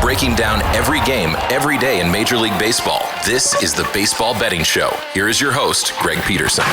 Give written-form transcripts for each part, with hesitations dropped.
breaking down every game, every day in Major League Baseball. This is the Baseball Betting Show. Here is your host, Greg Peterson.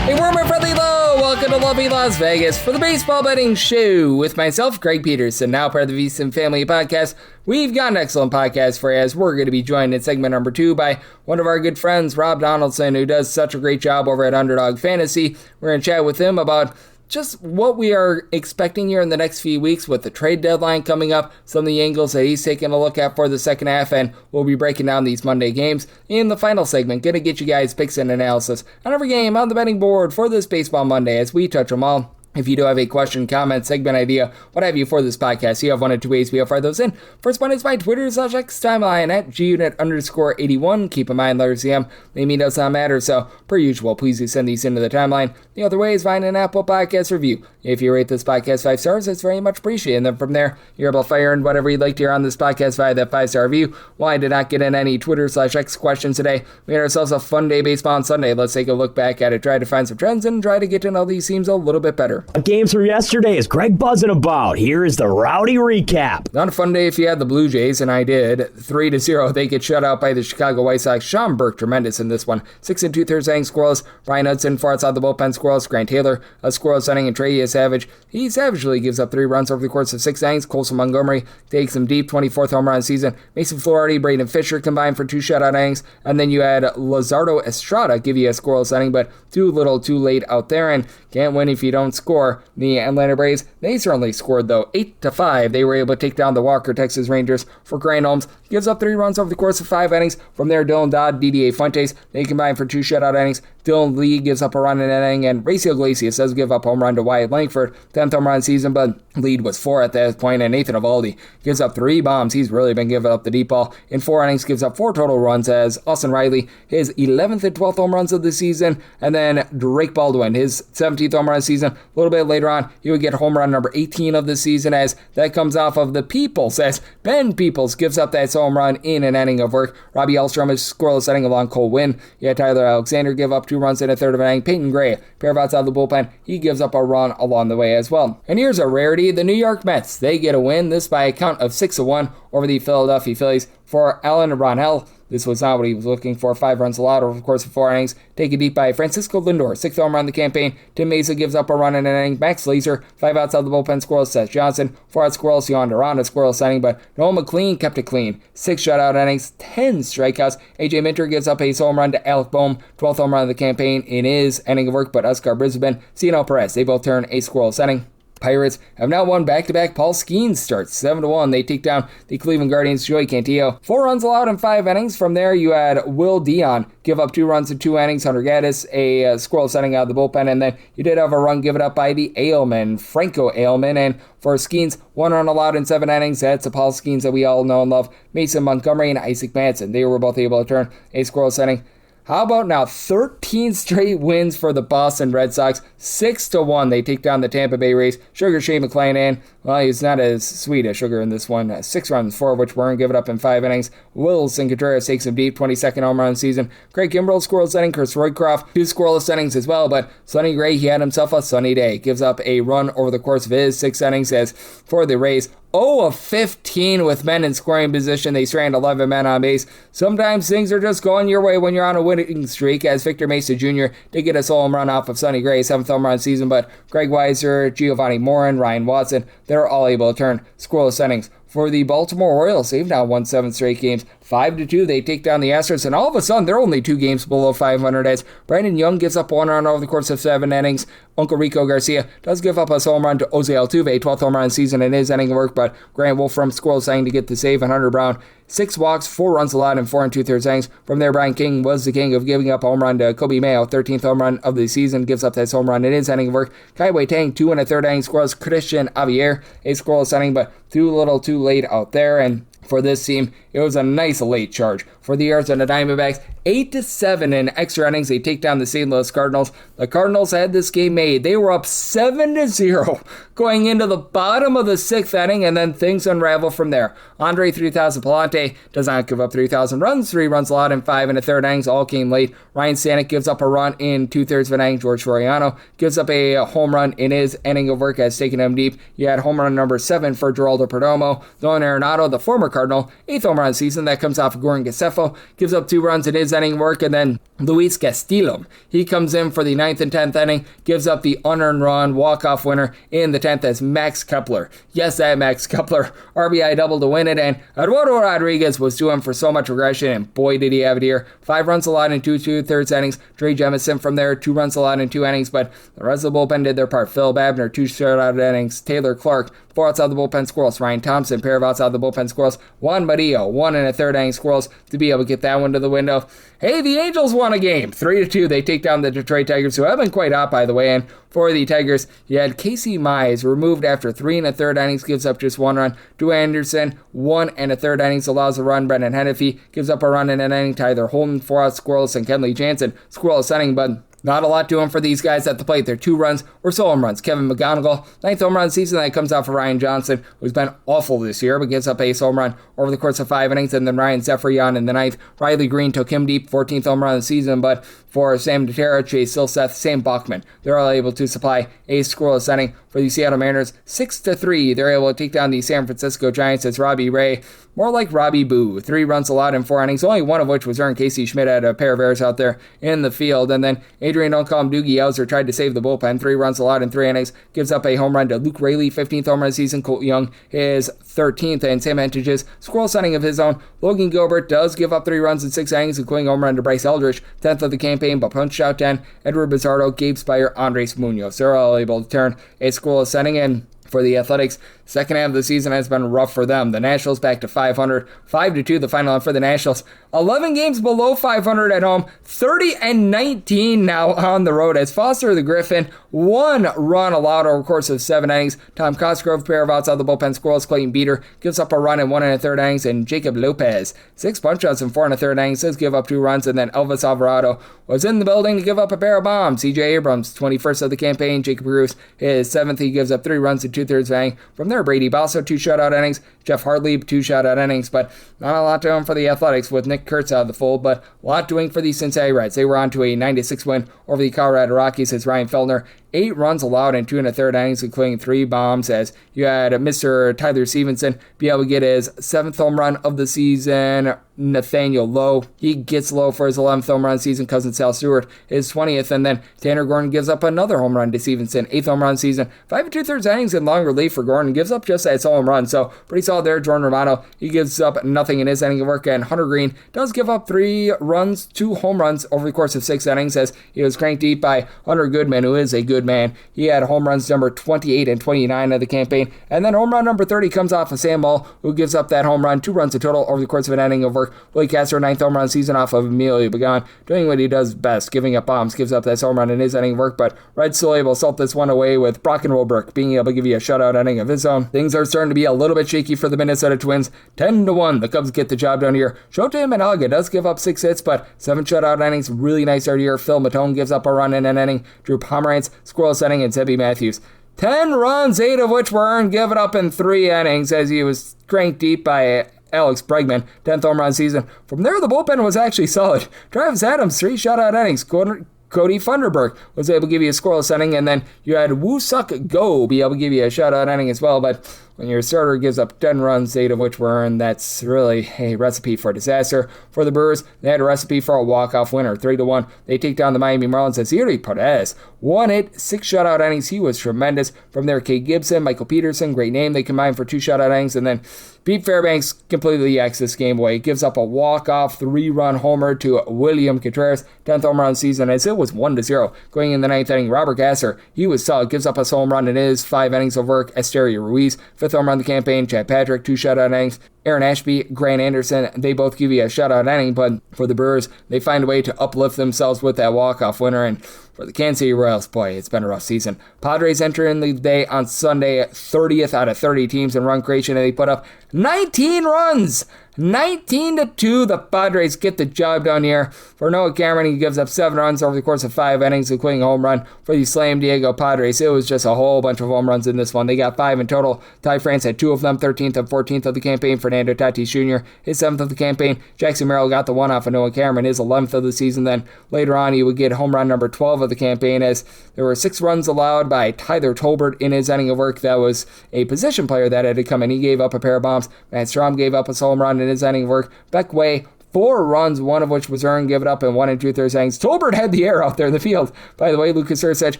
Hey, warm and friendly hello. Welcome to lovely Las Vegas for the Baseball Betting Show with myself, Greg Peterson, now part of the VSiN Family Podcast. We've got an excellent podcast for you as we're going to be joined in segment number 2 by one of our good friends, Rob Donaldson, who does such a great job over at Underdog Fantasy. We're going to chat with him about just what we are expecting here in the next few weeks with the trade deadline coming up, some of the angles that he's taking a look at for the second half, and we'll be breaking down these Monday games. In the final segment, going to get you guys picks and analysis on every game on the betting board for this Baseball Monday as we touch them all. If you do have a question, comment, segment idea, what have you for this podcast, you have one of two ways we'll fire those in. First one is my Twitter/X timeline at gunit_81. Keep in mind, letters CM, name does not matter, so per usual, please do send these into the timeline. The other way is find an Apple Podcast review. If you rate this podcast 5 stars, it's very much appreciated. And then from there, you're able to fire in whatever you'd like to hear on this podcast via that 5-star review. While I did not get in any Twitter/X questions today, we had ourselves a fun day baseball on Sunday. Let's take a look back at it, try to find some trends, and try to get to know these teams a little bit better. Games from yesterday is Greg buzzing about. Here is the rowdy recap. Not a fun day if you had the Blue Jays, and I did. 3-0, they get shut out by the Chicago White Sox. Sean Burke, tremendous in this one. 6 2/3 innings scoreless. Brian Hudson, far outside the bullpen, scoreless. Grant Taylor, a scoreless inning, and Trey Savage. He savagely gives up 3 runs over the course of 6 innings. Colson Montgomery takes him deep, 24th home run of the season. Mason Flaherty, Braden Fisher combined for 2 shutout innings. And then you had Lazardo Estrada give you a scoreless inning, but too little, too late out there, and can't win if you don't score. The Atlanta Braves, they certainly scored though, 8-5. They were able to take down the Walker Texas Rangers. For Grant Holmes, gives up 3 runs over the course of 5 innings. From there, Dylan Dodd, DDA Fuentes, they combine for 2 shutout innings. Dylan Lee gives up a run in an inning, and Racy Iglesias does give up a home run to Wyatt Langford, 10th home run season, but lead was 4 at that point, and Nathan Eovaldi gives up 3 bombs. He's really been giving up the deep ball. In 4 innings, gives up 4 total runs as Austin Riley, his 11th and 12th home runs of the season, and then Drake Baldwin, his 17th home run of the season. A little bit later on, he would get home run number 18 of the season as that comes off of the Peoples, as Ben Peoples gives up that home run in an inning of work. Robbie Elstrom is scoreless inning along Cole Winn. You had Tyler Alexander give up 2 runs in a third of an inning. Peyton Gray, pair of outside the bullpen, he gives up a run along the way as well. And here's a rarity, the New York Mets, they get a win, this by a count of 6-1 over the Philadelphia Phillies. For Alan Ronell, this was not what he was looking for. 5 runs allowed over the course of 4 innings. Taken deep by Francisco Lindor, 6th home run of the campaign. Tim Mesa gives up a run in an inning. Max Laser, 5 outside the bullpen, scoreless. Seth Johnson, 4 out scoreless. Yohan Duran, a scoreless inning, but Noel McLean kept it clean. 6 shutout innings, 10 strikeouts. AJ Minter gives up a home run to Alec Boehm, 12th home run of the campaign in his inning of work, but Oscar Brisbane, Cianel Perez, they both turn a scoreless inning. Pirates have now won back-to-back Paul Skeens starts, 7-1. They take down the Cleveland Guardians' Joey Cantillo. 4 runs allowed in 5 innings. From there, you had Will Dion give up 2 runs in 2 innings. Hunter Gaddis, a scoreless inning out of the bullpen. And then you did have a run given up by the Ailman, Franco Ailman. And for Skeens, 1 run allowed in 7 innings. That's the Paul Skeens that we all know and love. Mason Montgomery and Isaac Manson, they were both able to turn a scoreless inning. How about now 13 straight wins for the Boston Red Sox, 6-1. They take down the Tampa Bay Rays. Sugar Shane McClanahan, well, he's not as sweet as Sugar in this one. 6 runs, 4 of which weren't given up in 5 innings. Wilson Contreras takes him deep, 22nd home run of the season. Craig Kimbrell, scoreless inning. Chris Roycroft, 2 scoreless innings as well, but Sonny Gray, he had himself a sunny day. Gives up a run over the course of his 6 innings as for the Rays, 0 of 15 with men in scoring position. They strand 11 men on base. Sometimes things are just going your way when you're on a winning streak, as Victor Mesa Jr. did get a solo home run off of Sonny Gray, 7th home run season, but Greg Weiser, Giovanni Morin, Ryan Watson, they're all able to turn scoreless innings. For the Baltimore Orioles, they've now won 7 straight games. 5-2, they take down the Astros, and all of a sudden, they're only 2 games below 500 as Brandon Young gives up 1 run over the course of 7 innings. Uncle Rico Garcia does give up a home run to Jose Altuve, 12th home run season in his inning of work, but Grant Wolfram scoreless inning to get the save, and Hunter Brown, 6 walks, 4 runs allowed in 4 2/3 innings. From there, Brian King was the king of giving up a home run to Kobe Mayo, 13th home run of the season, gives up that home run in his inning of work. Kai Wei Tang, 2 1/3 innings, scoreless. Christian Javier, a scoreless inning, but too little too late out there, and for this team, it was a nice late charge. for the Arizona Diamondbacks. 8-7 in extra innings. They take down the St. Louis Cardinals. The Cardinals had this game made. They were up 7-0 going into the bottom of the 6th inning, and then things unravel from there. Andre 3000 Palante does not give up 3,000 runs. 3 runs allowed in 5 1/3 innings. All came late. Ryan Stanek gives up a run in 2/3 of an inning. George Floriano gives up a home run in his inning of work as taking him deep. You had home run number 7 for Geraldo Perdomo. Nolan Arenado, the former Cardinal, 8th home run season. That comes off of Gordon Gaseffo. Gives up 2 runs in his inning work, and then Luis Castillo, he comes in for the 9th and 10th inning, gives up the unearned run, walk-off winner in the 10th as Max Kepler. Yes, that Max Kepler, RBI double to win it, and Eduardo Rodriguez was due him for so much regression, and boy did he have it here. 5 runs allowed in 2/3 innings. Dre Jemison from there, 2 runs allowed in 2 innings, but the rest of the bullpen did their part. Phil Babner, 2 shutout innings. Taylor Clark, 4 outside the bullpen squirrels. Ryan Thompson, pair of outside the bullpen squirrels. Juan Murillo, 1 1/3 inning squirrels to be able to get that one to the window. Hey, the Angels won a game. 3-2. They take down the Detroit Tigers, who have been quite hot, by the way. And for the Tigers, you had Casey Mize removed after 3 1/3 innings, gives up just 1 run. Dwayne Anderson, 1 1/3 innings, allows a run. Brendan Hennepy gives up a run in an inning. Tyler Holton, 4 outs scoreless, and Kenley Jansen, scoreless inning, but not a lot to him for these guys at the plate. Their 2 runs were solo home runs. Kevin McGonigal, 9th home run season. That comes out for Ryan Johnson, who's been awful this year, but gives up a home run over the course of 5 innings. And then Ryan Zephyrian in the 9th. Riley Green took him deep, 14th home run of the season. But for Sam Deterra, Chase Silseth, Sam Buckman, they're all able to supply a scoreless inning for the Seattle Mariners. 6-3, they're able to take down the San Francisco Giants as Robbie Ray, more like Robbie Boo, 3 runs allowed in 4 innings, only one of which was earned. Casey Schmidt had a pair of errors out there in the field. And then Adrian Don't Call Him Doogie Howser tried to save the bullpen. 3 runs allowed in 3 innings, gives up a home run to Luke Raley, 15th home run of the season. Colt Young, his 13th, and Sam Hentages, squirrel inning of his own. Logan Gilbert does give up 3 runs in 6 innings, including home run to Bryce Eldridge, 10th of the campaign, but punched out 10. Edward Bizardo, Gabe Spire, Andres Munoz. They're all able to turn a scoreless inning. And for the Athletics, second half of the season has been rough for them. The Nationals back to 500, 5-2 the final for the Nationals. 11 games below 500 at home, 30-19 now on the road as Foster the Griffin, 1 run allowed over the course of 7 innings. Tom Cosgrove, pair of outside the bullpen squirrels. Clayton Beater gives up a run in 1 1/3 innings, and Jacob Lopez, 6 punch-outs in 4 1/3 innings, does give up 2 runs, and then Elvis Alvarado was in the building to give up a pair of bombs. C.J. Abrams, 21st of the campaign. Jacob Bruce, his 7th, he gives up 3 runs in 2/3 inning. From there, Brady Basso, 2 shutout innings. Jeff Hartlieb, 2 shutout innings, but not a lot to him for the Athletics with Nick Kurtz out of the fold, but a lot doing for the Cincinnati Reds. They were on to a 9-6 win over the Colorado Rockies as Ryan Feltner, 8 runs allowed in 2 1/3 innings, including 3 bombs, as you had Mr. Tyler Stevenson be able to get his 7th home run of the season. Nathaniel Lowe, he gets Lowe for his 11th home run season. Cousin Sal Stewart, his 20th, and then Tanner Gordon gives up another home run to Stevenson, 8th home run season. 5 2/3 innings in long relief for Gordon, gives up just that home run, so pretty solid there. Jordan Romano, he gives up nothing in his inning of work, and Hunter Green does give up 3 runs, 2 home runs over the course of 6 innings as he was cranked deep by Hunter Goodman, who is a good man. He had home runs number 28 and 29 of the campaign, and then home run number 30 comes off of Sam Ball, who gives up that home run, 2 runs in total over the course of an inning of work. Willie Castro, 9th home run season off of Emilio Pagan, doing what he does best, giving up bombs, gives up that home run in his inning of work, but Red still able to salt this one away with Brock and Wilbrook being able to give you a shutout inning of his own. Things are starting to be a little bit shaky for the Minnesota Twins. 10-1, the Cubs get the job done here. Shota Imanaga does give up 6 hits, but 7 shutout innings, really nice start here. Phil Matone gives up a run in an inning. Drew Pomerantz, scoreless inning, and Zebby Matthews, 10 runs, 8 of which were earned, give it up in 3 innings as he was cranked deep by Alex Bregman, 10th home run season. From there, the bullpen was actually solid. Travis Adams, 3 shutout innings. Cody Funderburg was able to give you a scoreless inning, and then you had Woo Suk Go be able to give you a shutout inning as well, but when your starter gives up 10 runs, 8 of which were earned, that's really a recipe for disaster. For the Brewers, they had a recipe for a walk-off winner, 3-1. They take down the Miami Marlins as Yuri Perez, 1 hit, 6 shutout innings. He was tremendous. From there, Kate Gibson, Michael Peterson, great name. They combined for 2 shutout innings, and then Pete Fairbanks completely yakks this game away. Gives up a walk-off 3-run homer to William Contreras, 10th home run season, as it was 1-0. Going in the 9th inning, Robert Gasser, he was solid. Gives up a home run in his 5 innings of work. Esterio Ruiz, 5th home run of the campaign. Chad Patrick, 2 shutout innings. Aaron Ashby, Grant Anderson, they both give you a shutout inning, but for the Brewers, they find a way to uplift themselves with that walk-off winner, and for the Kansas City Royals, boy, it's been a rough season. Padres enter in the day on Sunday, 30th out of 30 teams in run creation, and they put up 19 runs! 19-2, the Padres get the job done here. For Noah Cameron, he gives up 7 runs over the course of 5 innings, including a home run for the Slam Diego Padres. It was just a whole bunch of home runs in this one. They got 5 in total. Ty France had 2 of them, 13th and 14th of the campaign. Fernando Tatis Jr., his 7th of the campaign. Jackson Merrill got the one off of Noah Cameron, his 11th of the season. Then later on, he would get home run number 12 of the campaign, as there were 6 runs allowed by Tyler Tolbert in his inning of work. That was a position player that had to come in. He gave up a pair of bombs. Matt Strom gave up a home run in his inning of work. Beck Way, 4 runs, one of which was earned, give it up in 1 2/3 innings. Tolbert had the air out there in the field. By the way, Lucas Ursich,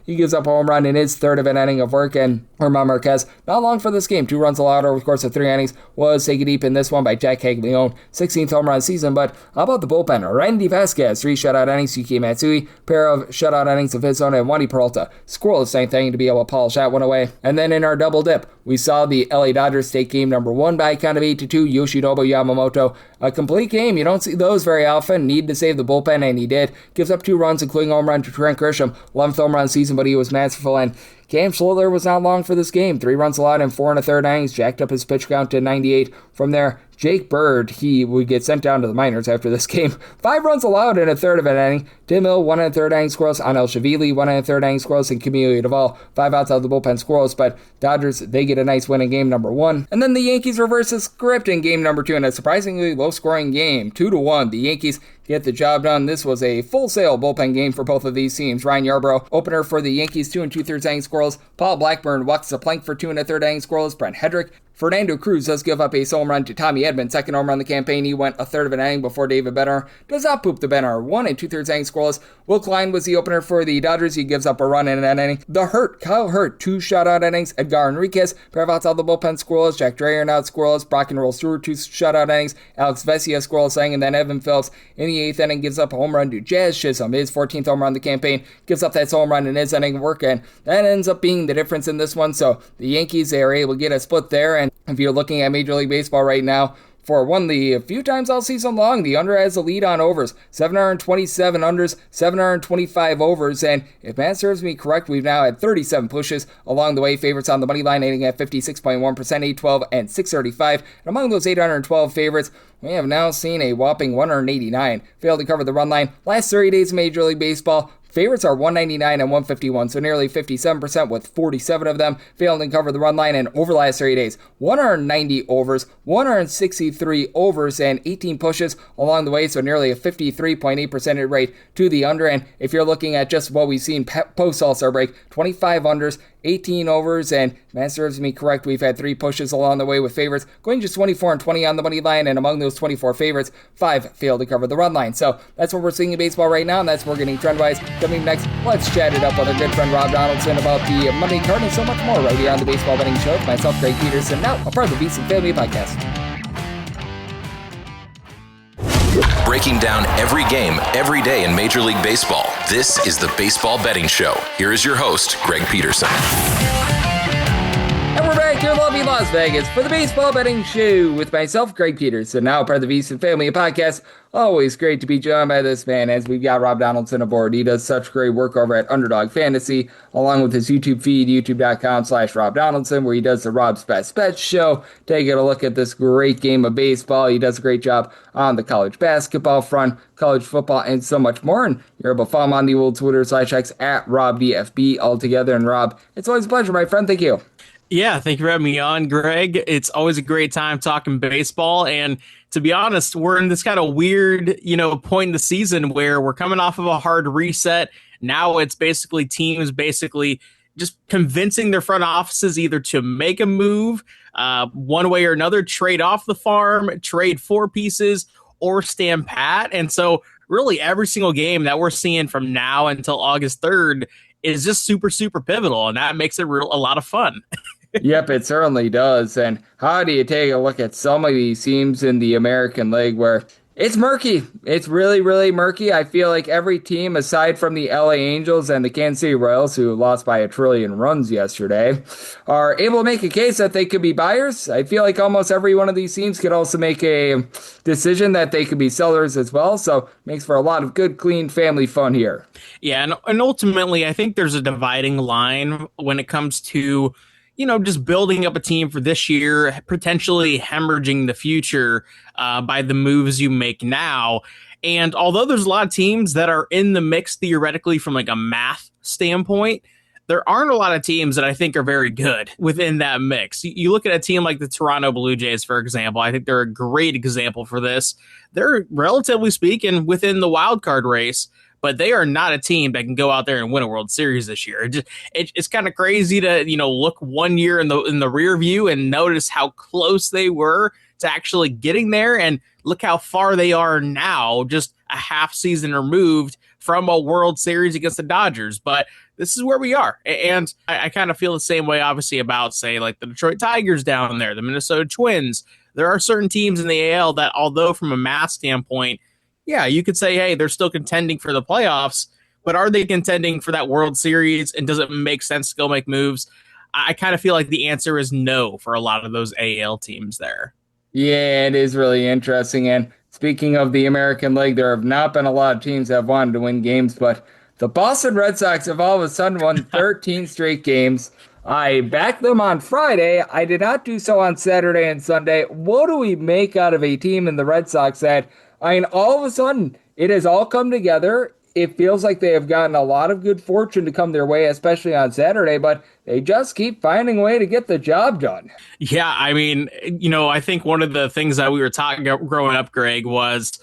he gives up a home run in his 3rd of an inning of work, and Germán Marquez, not long for this game, 2 runs allowed over the course of 3 innings, was taken deep in this one by Jack Caglione, 16th home run season. But how about the bullpen? Randy Vasquez, 3 shutout innings, Yuki Matsui, pair of shutout innings of his own, and Wandy Peralta, scoreless same thing to be able to polish that one away. And then in our double dip, we saw the LA Dodgers take game number 1 by a count of 8-2, Yoshinobu Yamamoto, a complete game. You don't see those very often. Need to save the bullpen, and he did. Gives up 2 runs, including home run to Trent Grisham, 11th home run season, but he was masterful. And Cam Schluter was not long for this game. 3 runs allowed in 4 1/3 innings, jacked up his pitch count to 98. From there, Jake Bird, he would get sent down to the minors after this game. 5 runs allowed in a 1/3 of an inning. Tim Hill, 1 1/3 inning scoreless. Anel Shavili, 1 1/3 inning scoreless. And Camilo Duvall, 5 outs out of the bullpen scoreless. But Dodgers, they get a nice win in game number 1. And then the Yankees reverse the script in game number 2 in a surprisingly low-scoring game. 2-1. The Yankees get the job done. This was a full-sail bullpen game for both of these teams. Ryan Yarbrough, opener for the Yankees, 2 2/3 inning scoreless. Paul Blackburn walks the plank for 2 1/3 inning scoreless. Brent Hedrick, Fernando Cruz does give up a home run to Tommy Edman, 2nd home run of the campaign. He went a 1/3 of an inning before David Benner does not poop the Benner. 1 2/3 inning scoreless. Will Klein was the opener for the Dodgers. He gives up a run in an inning. Kyle Hurt, 2 shutout innings. Edgar Enriquez, pair of outs out of the bullpen scoreless. Jack Dreyer now scoreless. Brock and Roll Stewart, 2 shutout innings. Alex Vesia scoreless inning, and then Evan Phillips in the 8th inning gives up a home run to Jazz Chisholm, his 14th home run of the campaign. Gives up that home run in his inning of work, and that ends up being the difference in this one. So the Yankees, they are able to get a split there, and if you're looking at Major League Baseball right now, for one of the few times all season long, the under has the lead on overs. 727 unders, 725 overs, and if math serves me correct, we've now had 37 pushes along the way. Favorites on the money line hitting at 56.1%, 812 and 635. And among those 812 favorites, we have now seen a whopping 189 fail to cover the run line. Last 30 days of Major League Baseball, favorites are 199 and 151, so nearly 57%, with 47 of them failing to cover the run line. And over the last 30 days, 190 overs, 163 overs, and 18 pushes along the way, so nearly a 53.8% hit rate to the under. And if you're looking at just what we've seen post All-Star break, 25 unders, 18 overs, and if that serves me correct, we've had 3 pushes along the way, with favorites going just 24 and 20 on the money line, and among those 24 favorites, 5 failed to cover the run line. So that's what we're seeing in baseball right now, and that's what we're getting trend-wise. Coming next, let's chat it up with our good friend Rob Donaldson about the Monday card and so much more right here on the Baseball Betting Show with myself, Greg Peterson, now a part of the Beast and Family Podcast. Breaking down every game, every day in Major League Baseball. This is the Baseball Betting Show. Here is your host, Greg Peterson. And we're back here in lovely Las Vegas for the Baseball Betting Show with myself, Greg Peterson, now part of the Beast and Family Podcast. Always great to be joined by this man, as we've got Rob Donaldson aboard. He does such great work over at Underdog Fantasy, along with his YouTube feed, youtube.com/Rob Donaldson, where he does the Rob's Best Bets show, taking a look at this great game of baseball. He does a great job on the college basketball front, college football, and so much more. And you're able to follow him on the old Twitter/X at RobDFB altogether. And Rob, it's always a pleasure, my friend. Thank you. Yeah, thank you for having me on, Greg. It's always a great time talking baseball. And to be honest, we're in this kind of weird, point in the season where we're coming off of a hard reset. Now it's basically teams just convincing their front offices either to make a move one way or another, trade off the farm, trade 4 pieces, or stand pat. And so really every single game that we're seeing from now until August 3rd is just super, super pivotal. And that makes it a lot of fun. Yep, it certainly does. And how do you take a look at some of these teams in the American League where It's murky. It's really, really murky. I feel like every team, aside from the LA Angels and the Kansas City Royals, who lost by a trillion runs yesterday, are able to make a case that they could be buyers. I feel like almost every one of these teams could also make a decision that they could be sellers as well. So makes for a lot of good, clean family fun here. Yeah, and ultimately, I think there's a dividing line when it comes to just building up a team for this year, potentially hemorrhaging the future by the moves you make now. And although there's a lot of teams that are in the mix theoretically from like a math standpoint, there aren't a lot of teams that I think are very good within that mix. You look at a team like the Toronto Blue Jays, for example. I think they're a great example for this. They're, relatively speaking, within the wild card race, but they are not a team that can go out there and win a World Series this year. It's kind of crazy to look 1 year in the rear view and notice how close they were to actually getting there, and look how far they are now, just a half season removed from a World Series against the Dodgers. But this is where we are, and I kind of feel the same way, obviously, about say like the Detroit Tigers down there, the Minnesota Twins. There are certain teams in the AL that, although from a math standpoint, yeah, you could say, hey, they're still contending for the playoffs, but are they contending for that World Series? And does it make sense to go make moves? I kind of feel like the answer is no for a lot of those AL teams there. Yeah, it is really interesting. And speaking of the American League, there have not been a lot of teams that have wanted to win games, but the Boston Red Sox have all of a sudden won 13 straight games. I backed them on Friday. I did not do so on Saturday and Sunday. What do we make out of a team in the Red Sox that, all of a sudden, it has all come together. It feels like they have gotten a lot of good fortune to come their way, especially on Saturday, but they just keep finding a way to get the job done. Yeah, I think one of the things that we were talking about growing up, Greg, was,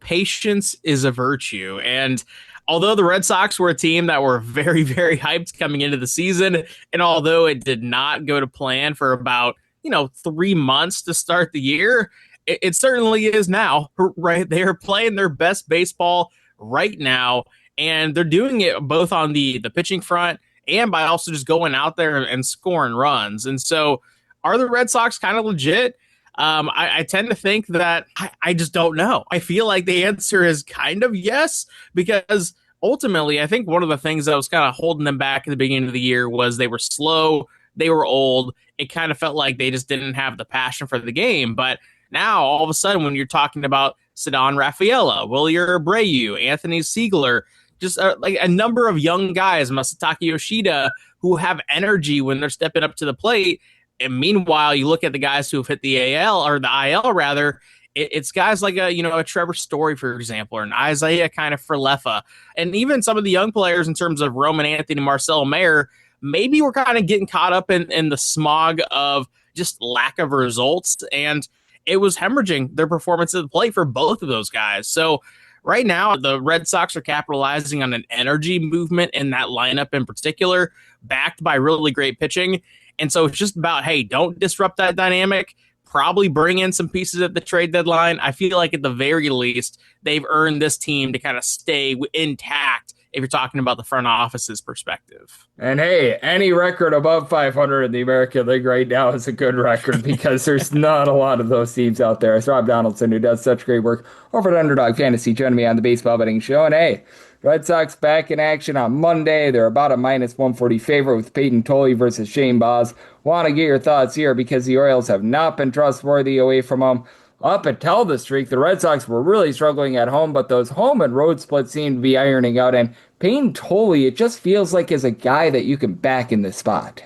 patience is a virtue. And although the Red Sox were a team that were very, very hyped coming into the season, and although it did not go to plan for about, 3 months to start the year, it certainly is now, right? They are playing their best baseball right now, and they're doing it both on the pitching front and by also just going out there and scoring runs. And so are the Red Sox kind of legit? I tend to think that I just don't know. I feel like the answer is kind of yes, because ultimately I think one of the things that was kind of holding them back at the beginning of the year was they were slow, they were old. It kind of felt like they just didn't have the passion for the game. But now, all of a sudden, when you're talking about Ceddanne Rafaela, Wilyer Abreu, Anthony Siegler, just like a number of young guys, Masataka Yoshida, who have energy when they're stepping up to the plate. And meanwhile, you look at the guys who have hit the AL, or the IL rather, it's guys like a Trevor Story, for example, or an Isaiah kind of Frelefa. And even some of the young players in terms of Roman Anthony, Marcelo Mayer, maybe we're kind of getting caught up in the smog of just lack of results. And it was hemorrhaging their performance at the plate for both of those guys. So right now, the Red Sox are capitalizing on an energy movement in that lineup in particular, backed by really great pitching. And so it's just about, hey, don't disrupt that dynamic. Probably bring in some pieces at the trade deadline. I feel like at the very least, they've earned this team to kind of stay intact if you're talking about the front office's perspective. And hey, any record above 500 in the American League right now is a good record because there's not a lot of those teams out there. It's Rob Donaldson, who does such great work over at Underdog Fantasy, joining me on the Baseball Betting Show. And hey, Red Sox back in action on Monday. They're about a minus 140 favorite with Peyton Tolley versus Shane Baz. Want to get your thoughts here because the Orioles have not been trustworthy away from them. Up until the streak, the Red Sox were really struggling at home, but those home and road splits seem to be ironing out. And Peyton Tolley, it just feels like is a guy that you can back in this spot.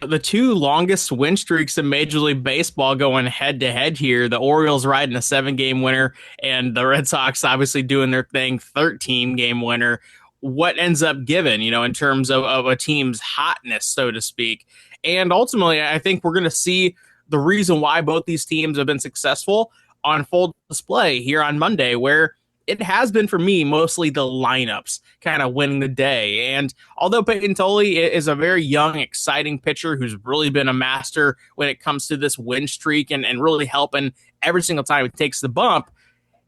The two longest win streaks in Major League Baseball going head-to-head here. The Orioles riding a 7-game winner, and the Red Sox obviously doing their thing, 13-game winner. What ends up given, in terms of a team's hotness, so to speak. And ultimately, I think we're going to see the reason why both these teams have been successful on full display here on Monday, where it has been for me mostly the lineups kind of winning the day. And although Peyton Tolley is a very young, exciting pitcher who's really been a master when it comes to this win streak and really helping every single time he takes the bump,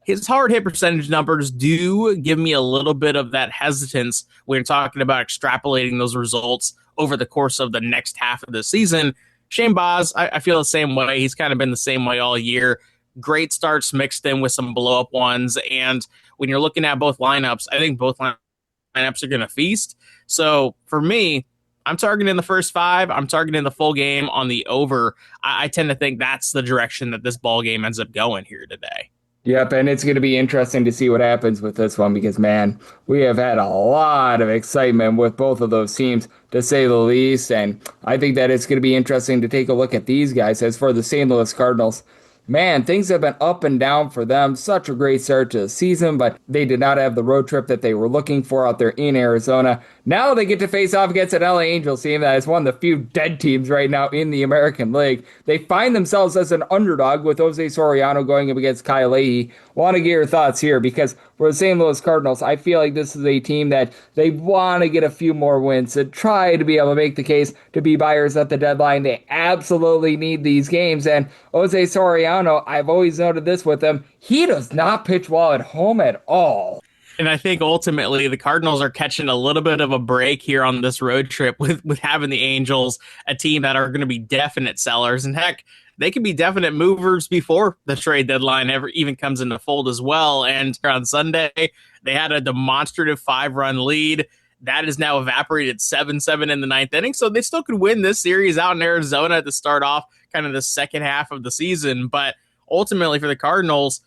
his hard hit percentage numbers do give me a little bit of that hesitance when you're talking about extrapolating those results over the course of the next half of the season. Shane Baz, I feel the same way. He's kind of been the same way all year. great starts mixed in with some blow up ones. And when you're looking at both lineups, I think both lineups are going to feast. So for me, I'm targeting the first 5. I'm targeting the full game on the over. I tend to think that's the direction that this ball game ends up going here today. Yep, and it's going to be interesting to see what happens with this one because, man, we have had a lot of excitement with both of those teams, to say the least, and I think that it's going to be interesting to take a look at these guys. As for the St. Louis Cardinals, man, things have been up and down for them. Such a great start to the season, but they did not have the road trip that they were looking for out there in Arizona. Now they get to face off against an LA Angels team that is one of the few dead teams right now in the American League. They find themselves as an underdog with Jose Soriano going up against Kyle Leahy. Want to get your thoughts here because for the St. Louis Cardinals, I feel like this is a team that they want to get a few more wins to try to be able to make the case to be buyers at the deadline. They absolutely need these games. And Jose Soriano, I've always noted this with him, he does not pitch well at home at all. And I think ultimately the Cardinals are catching a little bit of a break here on this road trip with having the Angels, a team that are going to be definite sellers. And heck, they can be definite movers before the trade deadline ever even comes into fold as well. And on Sunday, they had a demonstrative 5-run lead. That is now evaporated 7-7 in the 9th inning. So they still could win this series out in Arizona to start off kind of the second half of the season. But ultimately for the Cardinals,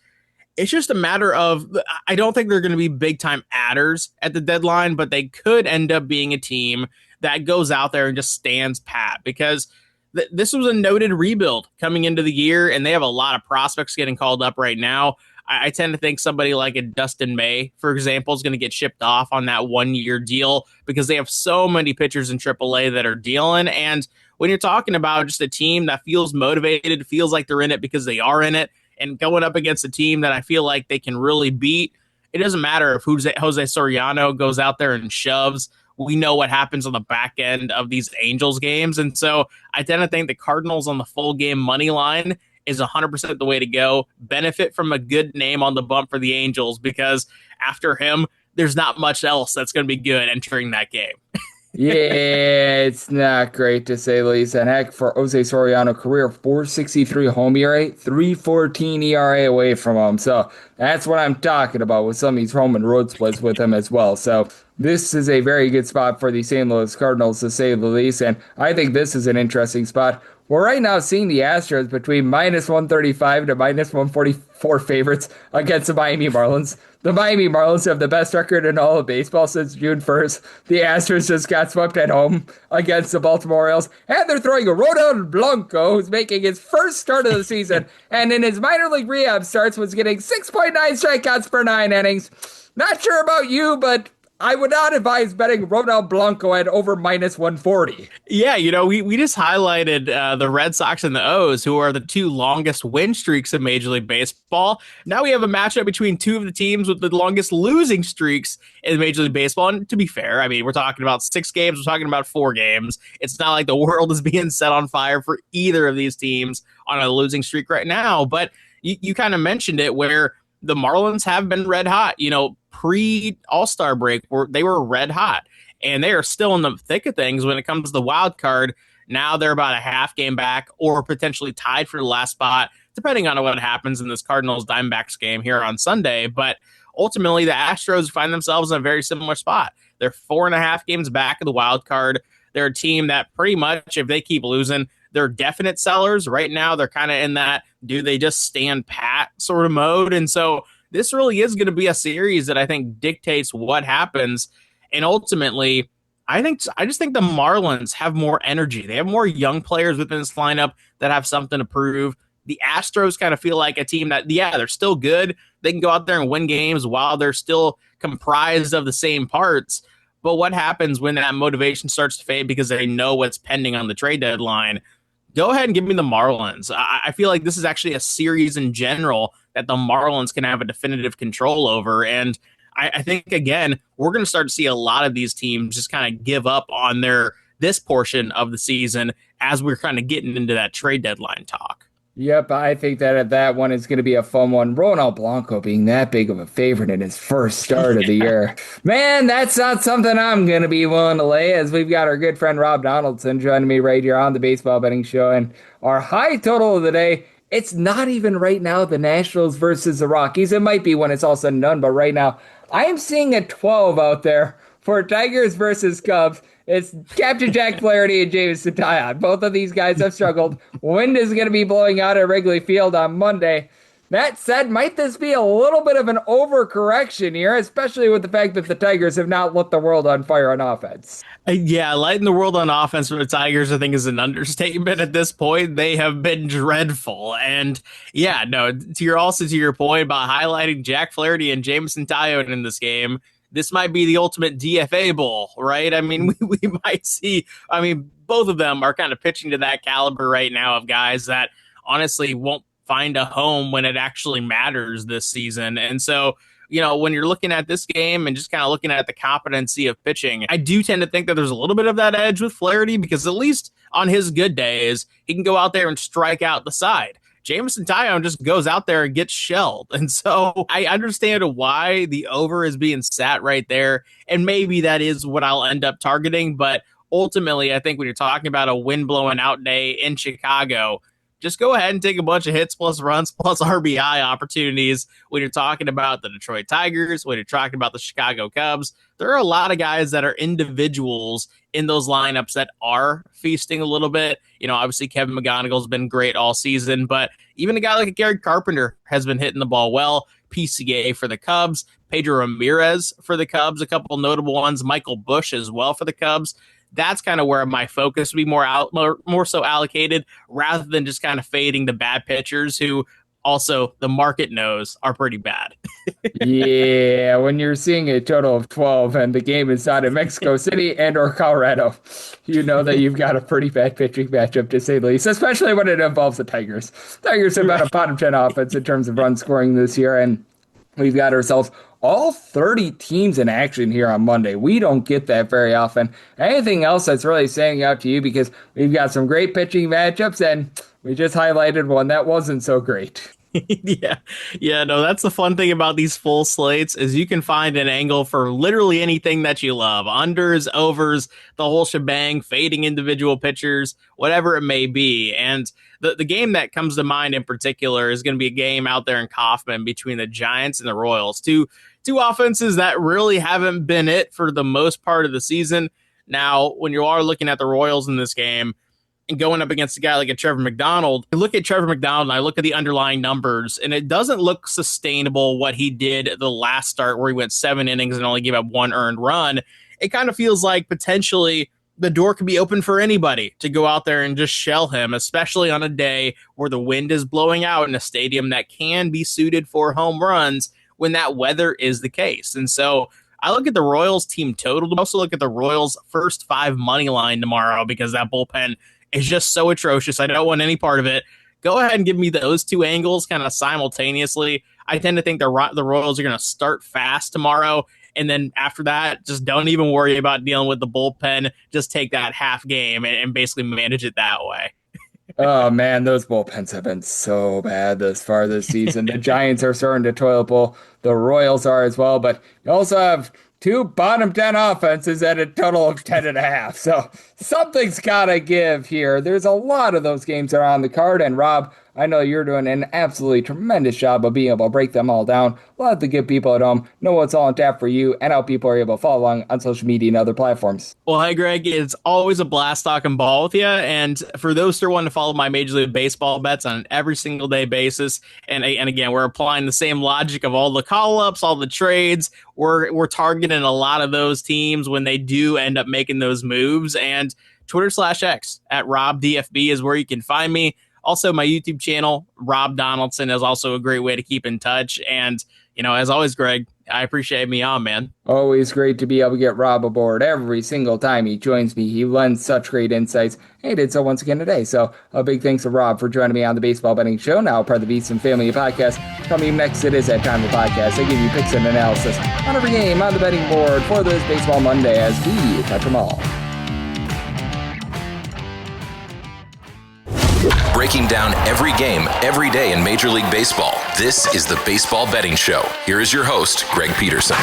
it's just a matter of, I don't think they're going to be big time adders at the deadline, but they could end up being a team that goes out there and just stands pat because this was a noted rebuild coming into the year, and they have a lot of prospects getting called up right now. I tend to think somebody like a Dustin May, for example, is going to get shipped off on that 1-year deal because they have so many pitchers in AAA that are dealing. And when you're talking about just a team that feels motivated, feels like they're in it because they are in it, and going up against a team that I feel like they can really beat, it doesn't matter if Jose Soriano goes out there and shoves. We know what happens on the back end of these Angels games. And so I tend to think the Cardinals on the full game money line is 100% the way to go. Benefit from a good name on the bump for the Angels because after him, there's not much else that's going to be good entering that game. Yeah, it's not great to say the least. And heck, for Jose Soriano, career 463 home ERA, 314 ERA away from him. So that's what I'm talking about with some of these home and road splits with him as well. So this is a very good spot for the St. Louis Cardinals, to say the least. And I think this is an interesting spot. We're right now seeing the Astros between minus 135 to minus 144 favorites against the Miami Marlins. The Miami Marlins have the best record in all of baseball since June 1st. The Astros just got swept at home against the Baltimore Orioles. And they're throwing a Rodon Blanco, who's making his first start of the season. And in his minor league rehab starts, was getting 6.9 strikeouts per 9 innings. Not sure about you, but I would not advise betting Rodon Blanco at over minus 140. Yeah, we just highlighted the Red Sox and the O's, who are the 2 longest win streaks in Major League Baseball. Now we have a matchup between 2 of the teams with the longest losing streaks in Major League Baseball. And to be fair, I mean, we're talking about 6 games, we're talking about 4 games. It's not like the world is being set on fire for either of these teams on a losing streak right now. But you kind of mentioned it where the Marlins have been red hot, pre-All-Star break, they were red hot, and they are still in the thick of things when it comes to the wild card. Now they're about a half game back or potentially tied for the last spot, depending on what happens in this Cardinals-Diamondbacks game here on Sunday. But ultimately, the Astros find themselves in a very similar spot. They're 4.5 games back of the wild card. They're a team that pretty much, if they keep losing, they're definite sellers. Right now, they're kind of in that, do they just stand pat sort of mode? And so this really is going to be a series that I think dictates what happens. And ultimately, I just think the Marlins have more energy. They have more young players within this lineup that have something to prove. The Astros kind of feel like a team that, yeah, they're still good. They can go out there and win games while they're still comprised of the same parts. But what happens when that motivation starts to fade because they know what's pending on the trade deadline? Go ahead and give me the Marlins. I feel like this is actually a series in general that the Marlins can have a definitive control over. And I think, again, we're going to start to see a lot of these teams just kind of give up on this portion of the season as we're kind of getting into that trade deadline talk. Yep, I think that one is going to be a fun one. Ronald Blanco being that big of a favorite in his first start of the year. Man, that's not something I'm going to be willing to lay, as we've got our good friend Rob Donaldson joining me right here on the Baseball Betting Show. And our high total of the day It's not even right now the Nationals versus the Rockies. It might be when it's all said and done, but right now I am seeing a 12 out there for Tigers versus Cubs. It's Captain Jack Flaherty and Jameson Taillon. Both of these guys have struggled. Wind is going to be blowing out at Wrigley Field on Monday. That said, might this be a little bit of an overcorrection here, especially with the fact that the Tigers have not lit the world on fire on offense? Yeah, lighting the world on offense for the Tigers, I think, is an understatement at this point. They have been dreadful. And yeah, no, to your point about highlighting Jack Flaherty and Jameson Taillon in this game, this might be the ultimate DFA bowl, right? I mean, we might see, both of them are kind of pitching to that caliber right now of guys that honestly won't find a home when it actually matters this season. And so, when you're looking at this game and just kind of looking at the competency of pitching, I do tend to think that there's a little bit of that edge with Flaherty because at least on his good days, he can go out there and strike out the side. Jameson Taillon just goes out there and gets shelled. And so I understand why the over is being sat right there. And maybe that is what I'll end up targeting. But ultimately, I think when you're talking about a wind blowing out day in Chicago, just go ahead and take a bunch of hits plus runs plus RBI opportunities when you're talking about the Detroit Tigers, when you're talking about the Chicago Cubs. There are a lot of guys that are individuals in those lineups that are feasting a little bit. Obviously Kevin McGonigal's been great all season, but even a guy like Gary Carpenter has been hitting the ball well. PCA for the Cubs, Pedro Ramirez for the Cubs, a couple notable ones, Michael Busch as well for the Cubs. That's kind of where my focus would be more so allocated rather than just kind of fading the bad pitchers who also the market knows are pretty bad. Yeah, when you're seeing a total of 12 and the game is not in Mexico City and or Colorado, you know that you've got a pretty bad pitching matchup to say the least, especially when it involves the Tigers. Tigers have about a bottom 10 offense in terms of run scoring this year, and we've got ourselves all 30 teams in action here on Monday. We don't get that very often. Anything else that's really standing out to you? Because we've got some great pitching matchups, and we just highlighted one that wasn't so great. No, that's the fun thing about these full slates is you can find an angle for literally anything that you love. Unders, overs, the whole shebang, fading individual pitchers, whatever it may be. And the game that comes to mind in particular is going to be a game out there in Kauffman between the Giants and the Royals. Two offenses that really haven't been it for the most part of the season. Now, when you are looking at the Royals in this game and going up against a guy like a Trevor McDonald, I look at Trevor McDonald and I look at the underlying numbers, and it doesn't look sustainable what he did the last start where he went 7 innings and only gave up 1 earned run. It kind of feels like potentially the door could be open for anybody to go out there and just shell him, especially on a day where the wind is blowing out in a stadium that can be suited for home runs when that weather is the case. And so I look at the Royals team total. I also look at the Royals first 5 money line tomorrow because that bullpen is just so atrocious. I don't want any part of it. Go ahead and give me those two angles kind of simultaneously. I tend to think the Royals are going to start fast tomorrow. And then after that, just don't even worry about dealing with the bullpen. Just take that half game and basically manage it that way. Oh, man, those bullpens have been so bad this far this season. The Giants are starting to toilet bowl. The Royals are as well. But you also have 2 bottom 10 offenses at a total of 10.5. So something's got to give here. There's a lot of those games that are on the card. And Rob, I know you're doing an absolutely tremendous job of being able to break them all down. Let the good people at home know what's all on tap for you and how people are able to follow along on social media and other platforms. Well, hi, Greg. It's always a blast talking ball with you. And for those who want to follow my Major League Baseball bets on an every single day basis, and again, we're applying the same logic of all the call-ups, all the trades. We're targeting a lot of those teams when they do end up making those moves. And Twitter/X at RobDFB is where you can find me. Also, my YouTube channel, Rob Donaldson, is also a great way to keep in touch. And, as always, Greg, I appreciate me on, man. Always great to be able to get Rob aboard every single time he joins me. He lends such great insights. He did so once again today. So a big thanks to Rob for joining me on the Baseball Betting Show, now part of the VSiN Family Podcast. Coming next, it is that time of the podcast. I give you picks and analysis on every game on the betting board for this Baseball Monday as we touch them all. Breaking down every game, every day in Major League Baseball. This is the Baseball Betting Show. Here is your host, Greg Peterson.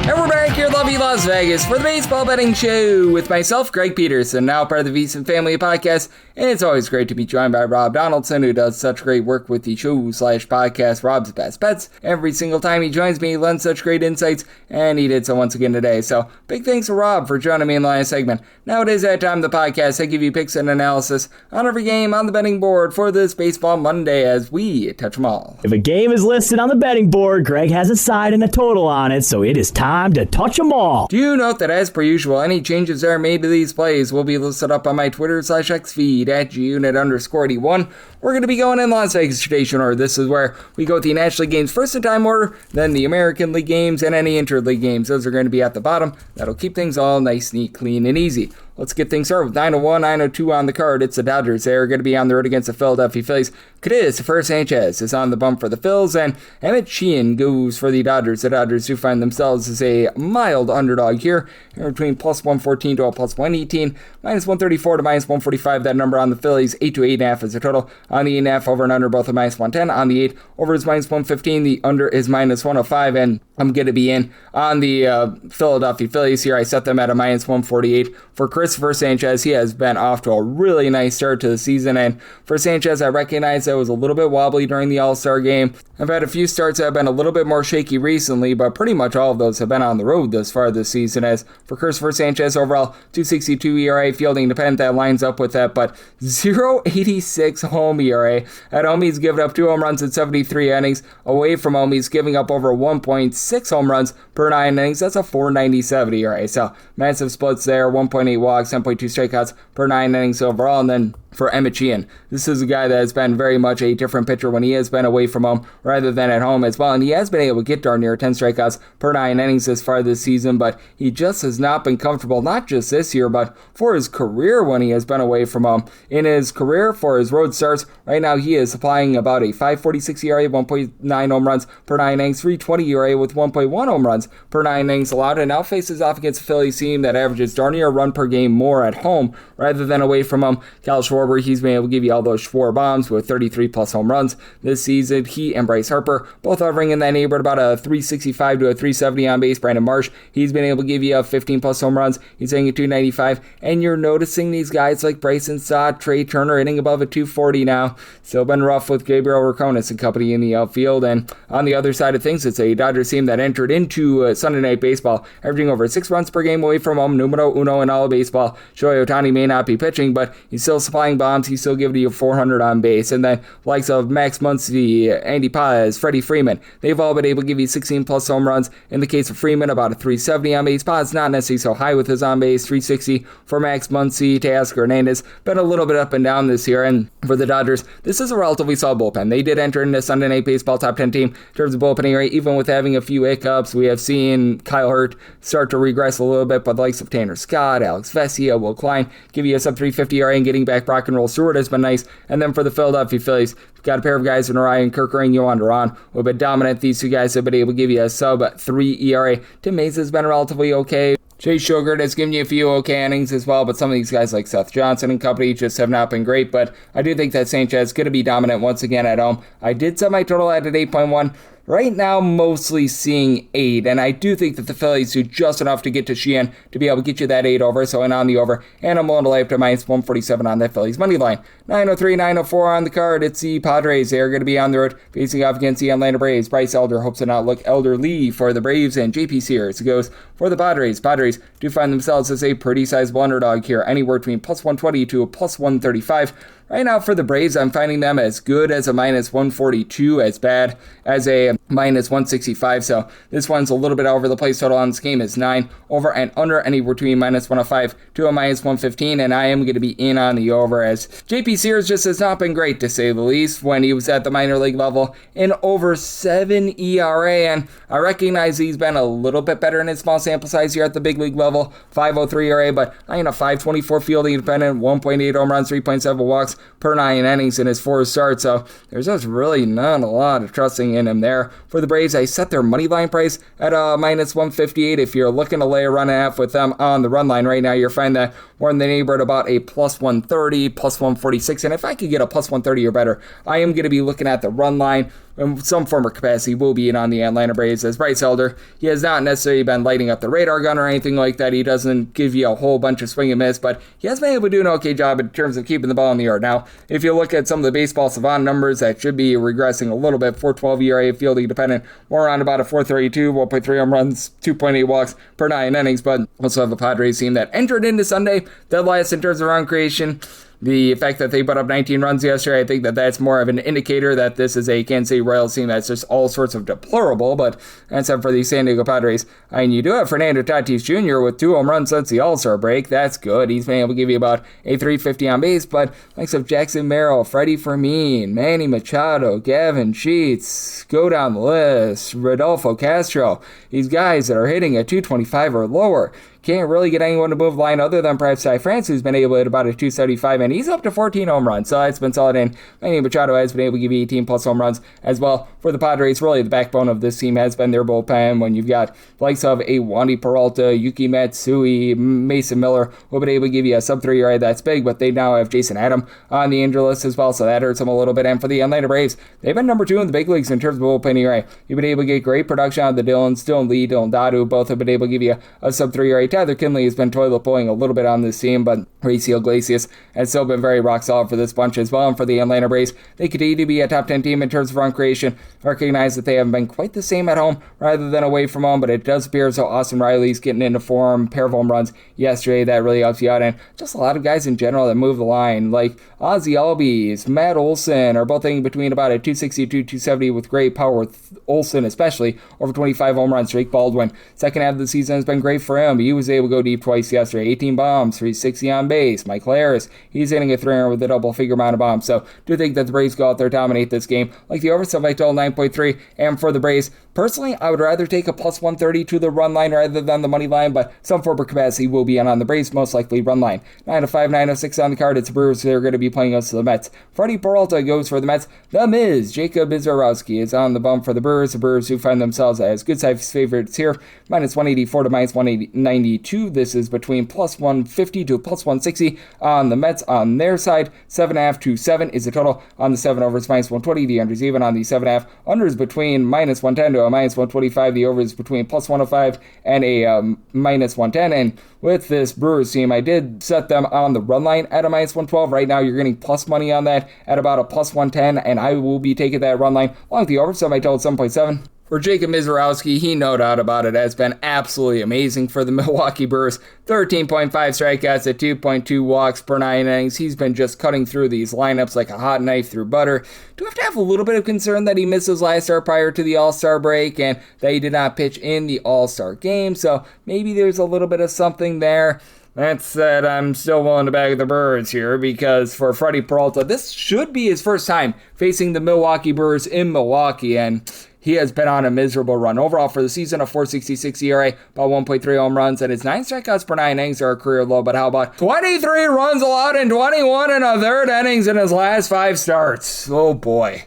And we're back here in lovely Las Vegas for the Baseball Betting Show with myself, Greg Peterson, now part of the VSiN Family Podcast, and it's always great to be joined by Rob Donaldson, who does such great work with the show/podcast Rob's Best Bets. Every single time he joins me, he lends such great insights, and he did so once again today. So, big thanks to Rob for joining me in the last segment. Now it is that time of the podcast. I give you picks and analysis on every game on the betting board for this Baseball Monday as we touch them all. If a game is listed on the betting board, Greg has a side and a total on it, so it is time to touch them all. Do note that, as per usual, any changes that are made to these plays will be listed up on my Twitter/X feed at @GUnit_81. We're going to be going in Las Vegas tradition order. This is where we go with the National League games first in time order, then the American League games, and any interleague games. Those are going to be at the bottom. That'll keep things all nice, neat, clean, and easy. Let's get things started with 901, 902 on the card. It's the Dodgers. They're going to be on the road against the Philadelphia Phillies. Christopher Sanchez is on the bump for the Phils, and Emmett Sheehan goes for the Dodgers. The Dodgers do find themselves as a mild underdog here, between plus 114 to a plus 118, minus 134 to minus 145. That number on the Phillies, 8 to 8.5 is the total. On the 8.5, over and under, both are minus 110. On the 8, over is minus 115. The under is minus 105, and I'm going to be in on the Philadelphia Phillies here. I set them at a minus 148 for Christopher Sanchez. He has been off to a really nice start to the season, and for Sanchez, I recognize that it was a little bit wobbly during the All-Star game. I've had a few starts that have been a little bit more shaky recently, but pretty much all of those have been on the road thus far this season. As for Christopher Sanchez, overall 2.62 ERA, fielding dependent, that lines up with that, but 0.86 home ERA. At home, he's given up 2 home runs in 73 innings. Away from home, he's giving up over 1.6 home runs per 9 innings. That's a 4.97 ERA. So massive splits there, 1.8 walks, 10.2 strikeouts per 9 innings overall. And then for Emmett Sheehan, this is a guy that has been very much a different pitcher when he has been away from home rather than at home as well, and he has been able to get darn near 10 strikeouts per 9 innings this far this season, but he just has not been comfortable, not just this year, but for his career when he has been away from home. In his career, for his road starts, right now he is supplying about a 5.46 ERA, 1.9 home runs per 9 innings, 3.20 ERA with 1.1 home runs per 9 innings allowed, and now faces off against a Phillies team that averages darn near a run per game more at home rather than away from home. Kyle Schwarber, he's been able to give you all those Schwarber bombs with 33 plus home runs this season. He and Bryce Harper both hovering in that neighborhood, about a 365 to a 370 on base. Brandon Marsh, he's been able to give you 15 plus home runs. He's hitting at 295, and you're noticing these guys like Bryson Stott, Trey Turner hitting above a 240 now. Still been rough with Gabriel Roconis and company in the outfield. And on the other side of things, it's a Dodgers team that entered into Sunday Night Baseball averaging over 6 runs per game away from home, numero uno in all of baseball. Shohei Ohtani may not be pitching, but he's still supplying bombs. He's still giving you 400 on base. And then likes of Max Muncy, Andy Paz, Freddie Freeman, they've all been able to give you 16 plus home runs. In the case of Freeman, about a 370 on base. Paz not necessarily so high with his on base, 360 for Max Muncy. Teoscar Hernandez been a little bit up and down this year. And for the Dodgers, this is a relatively solid bullpen. They did enter into Sunday Night Baseball top 10 team in terms of bullpenning rate, even with having a few hiccups. We have seen Kyle Hurt start to regress a little bit, but the likes of Tanner Scott, Alex Vesia, Will Klein give you a sub 350 ERA, and getting back Brock and Roll Stewart has been nice. And then for the Philadelphia Phillies, we've got a pair of guys in Ryan Kirker and Yohan Duran who have been dominant. These two guys have been able to give you a sub 3 ERA. Tim Mays has been relatively okay. Chase Sugar has given you a few okay innings as well, but some of these guys like Seth Johnson and company just have not been great. But I do think that Sanchez is going to be dominant once again at home. I did set my total at 8.1. Right now, mostly seeing 8, and I do think that the Phillies do just enough to get to Sheehan to be able to get you that 8 over, so in on the over, and I'm willing to lay up to minus 147 on that Phillies money line. 903, 904 on the card. It's the Padres. They're going to be on the road facing off against the Atlanta Braves. Bryce Elder hopes to not look elderly for the Braves, and JP Sears goes for the Padres. Padres do find themselves as a pretty sizable underdog here, anywhere between plus 120 to a plus 135. Right now for the Braves, I'm finding them as good as a minus 142, as bad as a minus 165. So this one's a little bit over the place. Total on this game is 9. Over and under anywhere between minus 105 to a minus 115. And I am going to be in on the over, as JP Sears just has not been great, to say the least, when he was at the minor league level in over 7 ERA. And I recognize he's been a little bit better in his small sample size here at the big league level. 503 ERA, but I mean a 524 fielding independent, 1.8 home runs, 3.7 walks per 9 innings in his 4 starts, so there's just really not a lot of trusting in him there. For the Braves, I set their money line price at minus 158. If you're looking to lay a run and a half with them on the run line right now, you're finding that more in the neighborhood about a plus 130, plus 146, and if I could get a plus 130 or better, I am going to be looking at the run line in some form or capacity will be in on the Atlanta Braves. As Bryce Elder, he has not necessarily been lighting up the radar gun or anything like that. He doesn't give you a whole bunch of swing and miss, but he has been able to do an okay job in terms of keeping the ball in the yard. Now, if you look at some of the baseball savant numbers, that should be regressing a little bit. 4.12 ERA, fielding dependent, more around about a 4.32, 1.3 home runs, 2.8 walks per 9 innings, but also have a Padres team that entered into Sunday dead last in terms of run creation. The fact that they put up 19 runs yesterday, I think that that's more of an indicator that this is a Kansas City Royals team that's just all sorts of deplorable, but that's up for the San Diego Padres. I mean, you do have Fernando Tatis Jr. with 2 home runs since the All-Star break. That's good. He's been able to give you about a 350 on base, but likes of Jackson Merrill, Freddie Fermin, Manny Machado, Gavin Sheets, go down the list, Rodolfo Castro, these guys that are hitting at 225 or lower. Can't really get anyone to move the line other than perhaps Ty France, who's been able to hit about a 275, and he's up to 14 home runs, so that's been solid. And Manny Machado has been able to give you 18 plus home runs as well for the Padres. Really, the backbone of this team has been their bullpen. When you've got the likes of a Wandy Peralta, Yuki Matsui, Mason Miller, who've been able to give you a sub-3 ERA, that's big, but they now have Jason Adam on the injury list as well, so that hurts them a little bit. And for the Atlanta Braves, they've been number 2 in the big leagues in terms of bullpen ERA. You've been able to get great production out of the Dillons, Dylan Lee, Dylan Dadu, both have been able to give you a sub-3 ERA. Tyler Kinley has been toilet bowling a little bit on this team, but Raciel Iglesias has still been very rock solid for this bunch as well. And for the Atlanta Braves, they continue to be a top 10 team in terms of run creation. Recognize that they haven't been quite the same at home rather than away from home, but it does appear as though Austin Riley's getting into form. Pair of home runs yesterday, that really helps you out. And just a lot of guys in general that move the line, like Ozzie Albies, Matt Olson, are both hitting between about a 260 to 270 with great power, with Olson especially over 25 home runs. Jake Baldwin, second half of the season has been great for him. He was able to go deep twice yesterday, 18 bombs, 360 on base. Michael Harris, he's hitting a 300 with a double-figure amount of bombs. So do think that the Braves go out there, dominate this game. Like the over stuff I told, 9.3. And for the Braves, personally, I would rather take a plus 130 to the run line rather than the money line, but some form of capacity will be on the Braves, most likely run line. 9-5, 9-6 on the card. It's the Brewers. They're going to be playing us to the Mets. Freddie Peralta goes for the Mets. The Miz, Jacob Mizorowski, is on the bump for the Brewers. The Brewers who find themselves as good size favorites here, minus 184 to minus 192. This is between plus 150 to plus 160 on the Mets on their side. 7.5 to 7 is the total on the 7 overs, minus 120. The unders even on the 7.5. Unders between minus 110 to a minus 125. The overs between plus 105 and a minus 110. And with this Brewers team, I did set them on the run line at a minus 112. Right now, you're getting plus money on that at about a plus 110, and I will be taking that run line along with the over. So I told 7.7. For Jacob Mizorowski, he no doubt about it has been absolutely amazing for the Milwaukee Brewers. 13.5 strikeouts at 2.2 walks per 9 innings. He's been just cutting through these lineups like a hot knife through butter. Do have to have a little bit of concern that he missed his last start prior to the All-Star break and that he did not pitch in the All-Star game, so maybe there's a little bit of something there. That said, I'm still willing to bag the Brewers here because for Freddie Peralta, this should be his first time facing the Milwaukee Brewers in Milwaukee, and he has been on a miserable run. Overall for the season, a 4.66 ERA, about 1.3 home runs, and his 9 strikeouts per 9 innings are a career low. But how about 23 runs allowed in 21 and a third innings in his last 5 starts? Oh boy.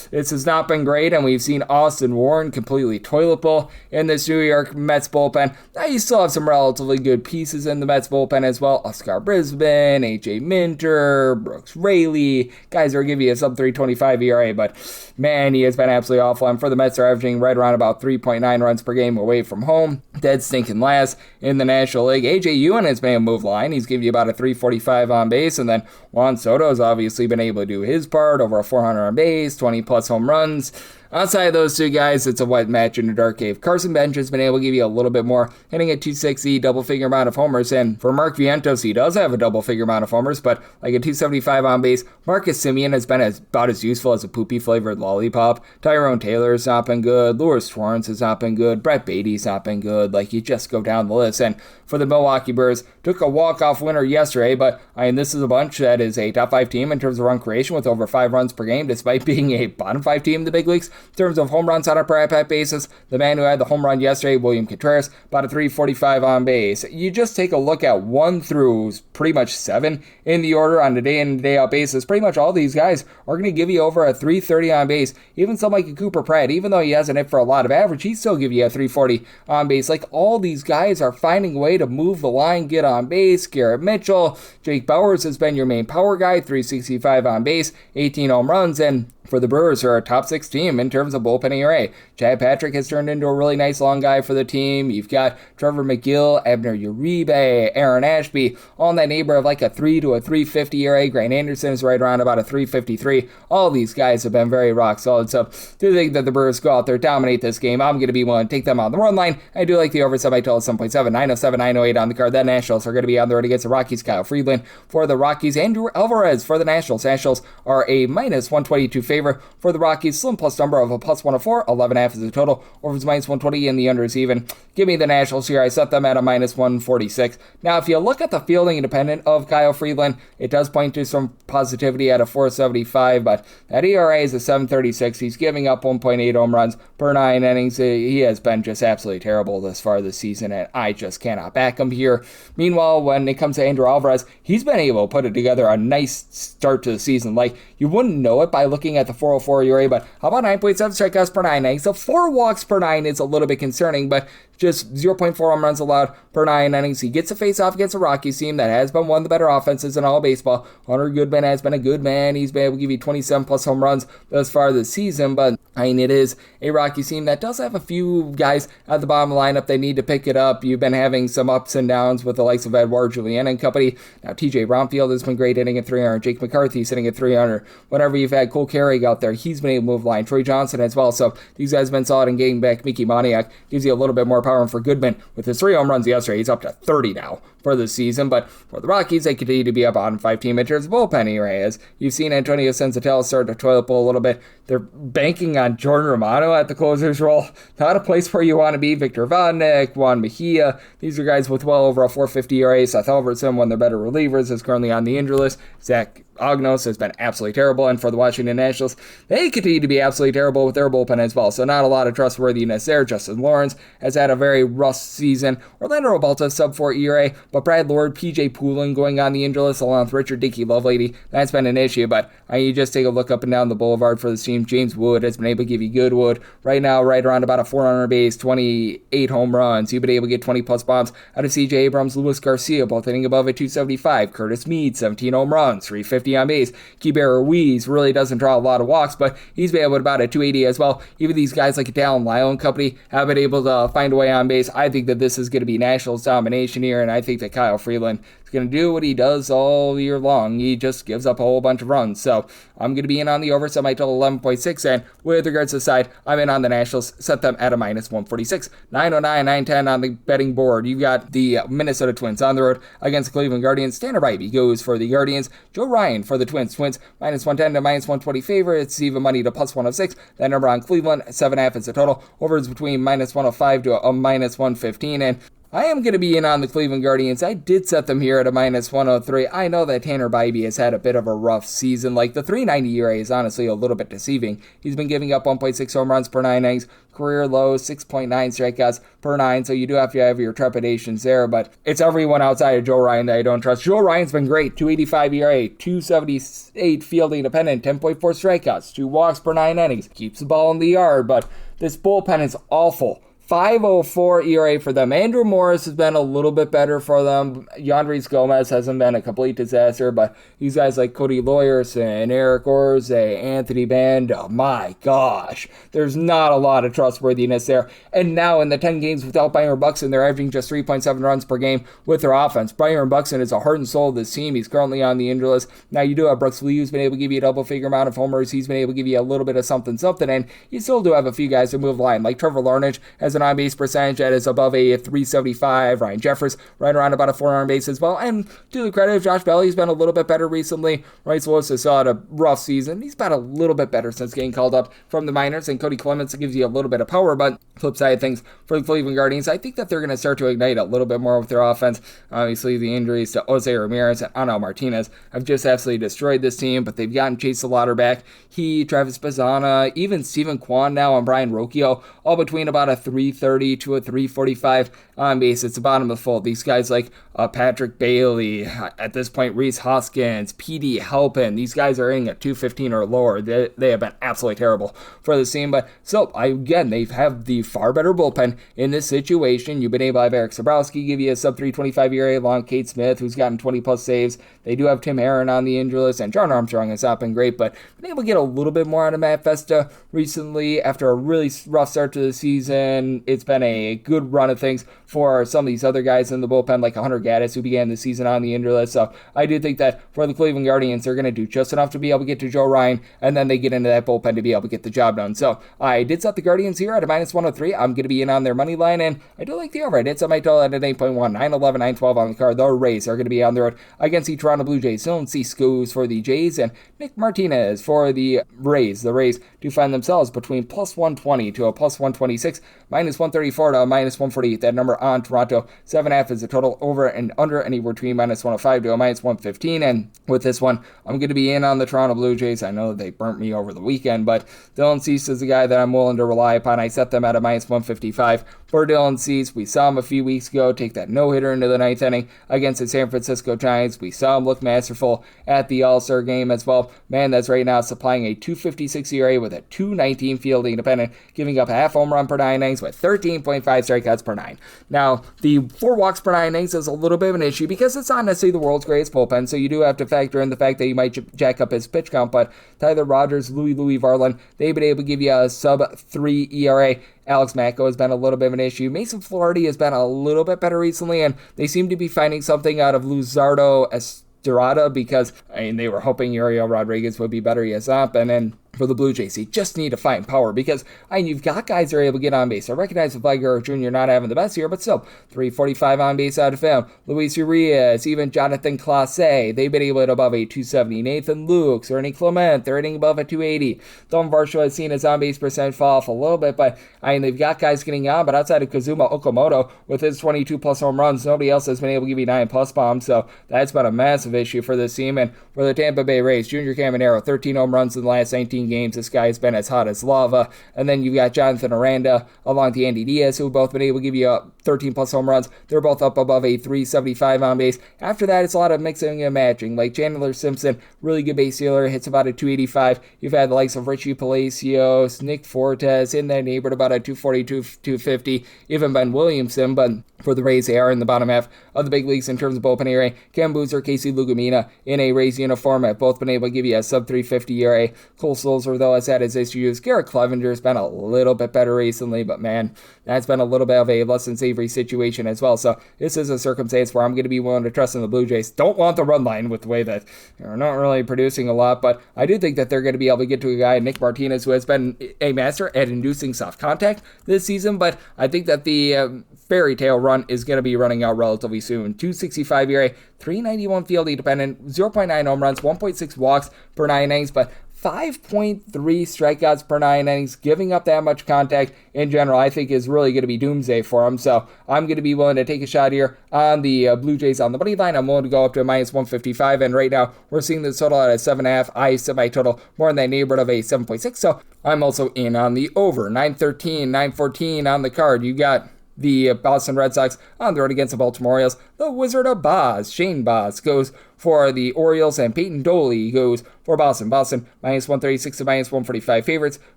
This has not been great, and we've seen Austin Warren completely toilet bowl in this New York Mets bullpen. Now you still have some relatively good pieces in the Mets bullpen as well. Oscar Brisbane, AJ Minter, Brooks Raley, guys are giving you a sub 3.25 ERA, but man, he has been absolutely awful. And for the Mets, they're averaging right around about 3.9 runs per game away from home. Dead stinking last in the National League. AJ Ewan has been able to move line. He's giving you about a 345 on base, and then Juan Soto has obviously been able to do his part, over a 400 on base, 20 plus home runs. Outside of those two guys, it's a wet match in the dark cave. Carson Bench has been able to give you a little bit more, hitting at 260, double-figure amount of homers. And for Mark Vientos, he does have a double-figure amount of homers, but like a 275 on base. Marcus Semien has been about as useful as a poopy-flavored lollipop. Tyrone Taylor has not been good. Lewis Torrance has not been good. Brett Beatty's not been good. Like, you just go down the list. And for the Milwaukee Brewers, took a walk-off winner yesterday, but this is a bunch that is a top 5 team in terms of run creation with over 5 runs per game, despite being a bottom 5 team in the big leagues. In terms of home runs on a per at-bat basis, the man who had the home run yesterday, William Contreras, about a 345 on base. You just take a look at 1 through pretty much 7 in the order on a day-in and day-out basis. Pretty much all these guys are going to give you over a 330 on base. Even someone like a Cooper Pratt, even though he hasn't hit for a lot of average, he still give you a 340 on base. Like, all these guys are finding a way to move the line, get on base. Garrett Mitchell, Jake Bowers has been your main power guy, 365 on base, 18 home runs, and for the Brewers, who are a top 6 team in terms of bullpen ERA. Chad Patrick has turned into a really nice long guy for the team. You've got Trevor McGill, Abner Uribe, Aaron Ashby, all in that neighborhood of like a 3 to a 350 ERA. Grant Anderson is right around about a 353. All these guys have been very rock solid. So do think that the Brewers go out there, dominate this game. I'm going to be willing to take them on the run line. I do like the over semi-total 7.7, 907, 908 on the card. The Nationals are going to be on the road against the Rockies. Kyle Freeland for the Rockies. Andrew Alvarez for the Nationals. Nationals are a minus 122 favorite for the Rockies. Slim plus number of a plus 104. 11.5 is the total. Over is minus 120 and the under is even. Give me the Nationals here. I set them at a minus 146. Now, if you look at the fielding independent of Kyle Freeland, it does point to some positivity at a 475, but that ERA is a 736. He's giving up 1.8 home runs per 9 innings. He has been just absolutely terrible this far this season, and I just cannot back him here. Meanwhile, when it comes to Andrew Alvarez, he's been able to put it together a nice start to the season. Like, you wouldn't know it by looking at the 404 ERA, but how about 9.7 strikeouts per 9 innings? So 4 walks per 9 is a little bit concerning, but just 0.4 home runs allowed per 9 innings. He gets a face-off against a Rockies team that has been one of the better offenses in all of baseball. Hunter Goodman has been a good man. He's been able to give you 27-plus home runs thus far this season, but I mean, it is a Rockies team that does have a few guys at the bottom of the lineup. They need to pick it up. You've been having some ups and downs with the likes of Edouard Julien and company. Now, TJ Bromfield has been great hitting at 300. Jake McCarthy sitting at 300. Whenever you've had Cole Carey out there, he's been able to move line. Troy Johnson as well. So these guys have been solid in getting back. Mickey Moniak gives you a little bit more power. And for Goodman, with his 3 home runs yesterday, he's up to 30 now for the season. But for the Rockies, they continue to be a bottom 5 team in terms of bullpen ERA. As you've seen Antonio Senzatella start to toilet bowl a little bit. They're banking on Jordan Romano at the closer's role. Not a place where you want to be. Victor Vodnik, Juan Mejia. These are guys with well over a 450 ERA. Seth Alverson, one of their better relievers, is currently on the injury list. Zach Ognos has been absolutely terrible, and for the Washington Nationals, they continue to be absolutely terrible with their bullpen as well, so not a lot of trustworthiness there. Justin Lawrence has had a very rough season. Orlando Robalta, sub-4 ERA, but Brad Lord, PJ Poulin going on the injury list along with Richard Dickey Lovelady, that's been an issue, but you just take a look up and down the boulevard for this team. James Wood has been able to give you good wood right now, right around about a 400 base, 28 home runs. You've been able to get 20-plus bombs out of CJ Abrams, Luis Garcia, both hitting above a 275. Curtis Mead, 17 home runs, 350 on base. Keibert Ruiz really doesn't draw a lot of walks, but he's been able to about a 280 as well. Even these guys like Dallin Lyle and company have been able to find a way on base. I think that this is going to be Nationals domination here, and I think that Kyle Freeland is going to do what he does all year long. He just gives up a whole bunch of runs. So I'm going to be in on the over, semi-total 11.6, and with regards to the side, I'm in on the Nationals, set them at a minus 146. 909, 910 on the betting board. You got the Minnesota Twins on the road against the Cleveland Guardians. Tanner Bybee goes for the Guardians. Joe Ryan for the Twins. Twins minus 110 to minus 120 favorite. It's even money to plus 106. That number on Cleveland, 7.5 is the total. Over is between minus 105 to a minus 115, and I am going to be in on the Cleveland Guardians. I did set them here at a minus 103. I know that Tanner Bybee has had a bit of a rough season. Like, the 390 ERA is honestly a little bit deceiving. He's been giving up 1.6 home runs per 9 innings. Career low, 6.9 strikeouts per 9, so you do have to have your trepidations there, but it's everyone outside of Joe Ryan that I don't trust. Joe Ryan's been great. 285 ERA, 278 fielding independent, 10.4 strikeouts, 2 walks per 9 innings. Keeps the ball in the yard, but this bullpen is awful. 5.04 ERA for them. Andrew Morris has been a little bit better for them. Yandris Gomez hasn't been a complete disaster, but these guys like Cody Lawyerson, Eric Orze, Anthony Band, oh my gosh, there's not a lot of trustworthiness there. And now in the 10 games without Byron Buxton, they're averaging just 3.7 runs per game with their offense. Byron Buxton is a heart and soul of this team. He's currently on the injury list. Now you do have Brooks Lee, who's been able to give you a double-figure amount of homers. He's been able to give you a little bit of something, and you still do have a few guys who move the line, like Trevor Larnage has an on-base percentage that is above a 375. Ryan Jeffers right around about a 400 base as well. And to the credit of Josh Bell, he's been a little bit better recently. Rice Lewis has had a rough season. He's been a little bit better since getting called up from the minors. And Cody Clements gives you a little bit of power, but flip side of things for the Cleveland Guardians, I think that they're going to start to ignite a little bit more with their offense. Obviously, the injuries to Jose Ramirez and Ana Martinez have just absolutely destroyed this team, but they've gotten Chase Salauter back. Travis Bazzana, even Steven Kwan now, and Brian Rocchio, all between about a 3 330 to a 345 on base. It's the bottom of the fold. These guys like Patrick Bailey, at this point Reese Hoskins, PD Halpin, these guys are hitting at 215 or lower. They have been absolutely terrible for the team, but still, again, they have the far better bullpen in this situation. You've been able to have Eric Sabrowski give you a sub 325 ERA along Kate Smith, who's gotten 20 plus saves. They do have Tim Aaron on the injury list, and John Armstrong has not been great, but been able to get a little bit more out of Matt Festa recently after a really rough start to the season. It's been a good run of things for some of these other guys in the bullpen, like Hunter Gaddis, who began the season on the injury list. So I do think that for the Cleveland Guardians, they're going to do just enough to be able to get to Joe Ryan, and then they get into that bullpen to be able to get the job done. So I did set the Guardians here at a minus 103. I'm going to be in on their money line, and I do like the over. I did set my total at an 8.1, 9-11, 9-12 on the card. The Rays are going to be on the road against the Toronto Blue Jays. Dylan Cease goes for the Jays, and Nick Martinez for the Rays. The Rays do find themselves between plus 120 to a plus 126, minus 134 to a minus 148. That number on Toronto, 7.5 is the total, over and under anywhere between minus 105 to a minus 115. And with this one, I'm going to be in on the Toronto Blue Jays. I know they burnt me over the weekend, but Dylan Cease is the guy that I'm willing to rely upon. I set them at a minus 155 for Dylan Cease. We saw him a few weeks ago take that no-hitter into the ninth inning against the San Francisco Giants. We saw him look masterful at the All-Star game as well. Man, that's right now supplying a 256 ERA with a 219 fielding independent, giving up a half home run per 9 innings with 13.5 strikeouts per 9. Now, the 4 walks per 9 innings is a little bit of an issue because it's not necessarily the world's greatest bullpen, so you do have to factor in the fact that he might jack up his pitch count, but Tyler Rogers, Louis Varland, they've been able to give you a sub-3 ERA. Alex Macko has been a little bit of an issue. Mason Flaherty has been a little bit better recently, and they seem to be finding something out of Luzardo Estrada because, they were hoping Uriel Rodriguez would be better. He has not been, and for the Blue Jays, you just need to find power because you've got guys that are able to get on base. I recognize the Vlad Jr. not having the best year, but still, 345 on base out of him. Luis Urias, even Jonathan Clase, they've been able to hit above a 270. Nathan Lukes, Ernie Clement, they're hitting above a 280. Don Varsho has seen his on base percent fall off a little bit, but they've got guys getting on, but outside of Kazuma Okamoto with his 22 plus home runs, nobody else has been able to give you 9 plus bombs, so that's been a massive issue for this team. And for the Tampa Bay Rays, Junior Caminero, 13 home runs in the last 19 games. This guy has been as hot as lava. And then you've got Jonathan Aranda along with Andy Diaz, who have both been able to give you 13 plus home runs. They're both up above a 375 on base. After that, it's a lot of mixing and matching. Like Chandler Simpson, really good base stealer, hits about a 285. You've had the likes of Richie Palacios, Nick Fortes in that neighborhood about a 240, 250. Even Ben Williamson, but for the Rays, they are in the bottom half of the big leagues in terms of bullpen ERA. Ken Boozer, Casey Lugumina in a Rays uniform have both been able to give you a sub 350 ERA. Cole Sulzer, though, has had his issues. Garrett Clevenger has been a little bit better recently, but man, that's been a little bit of a less than savory situation as well. So this is a circumstance where I'm going to be willing to trust in the Blue Jays. Don't want the run line with the way that they're not really producing a lot, but I do think that they're going to be able to get to a guy, Nick Martinez, who has been a master at inducing soft contact this season, but I think that the fairy tale run is going to be running out relatively soon. 265 ERA, 391 field independent, 0.9 home runs, 1.6 walks per 9 innings, but 5.3 strikeouts per 9 innings. Giving up that much contact in general, I think, is really going to be doomsday for him. So I'm going to be willing to take a shot here on the Blue Jays on the money line. I'm willing to go up to a minus 155, and right now we're seeing this total at a 7.5. I set my total more in that neighborhood of a 7.6. So I'm also in on the over. 913, 914 on the card. You got the Boston Red Sox on the road against the Baltimore Orioles. The Wizard of Boz, Shane Boz, goes for the Orioles, and Peyton Doley goes for Boston. Boston, minus 136 to minus 145 favorites,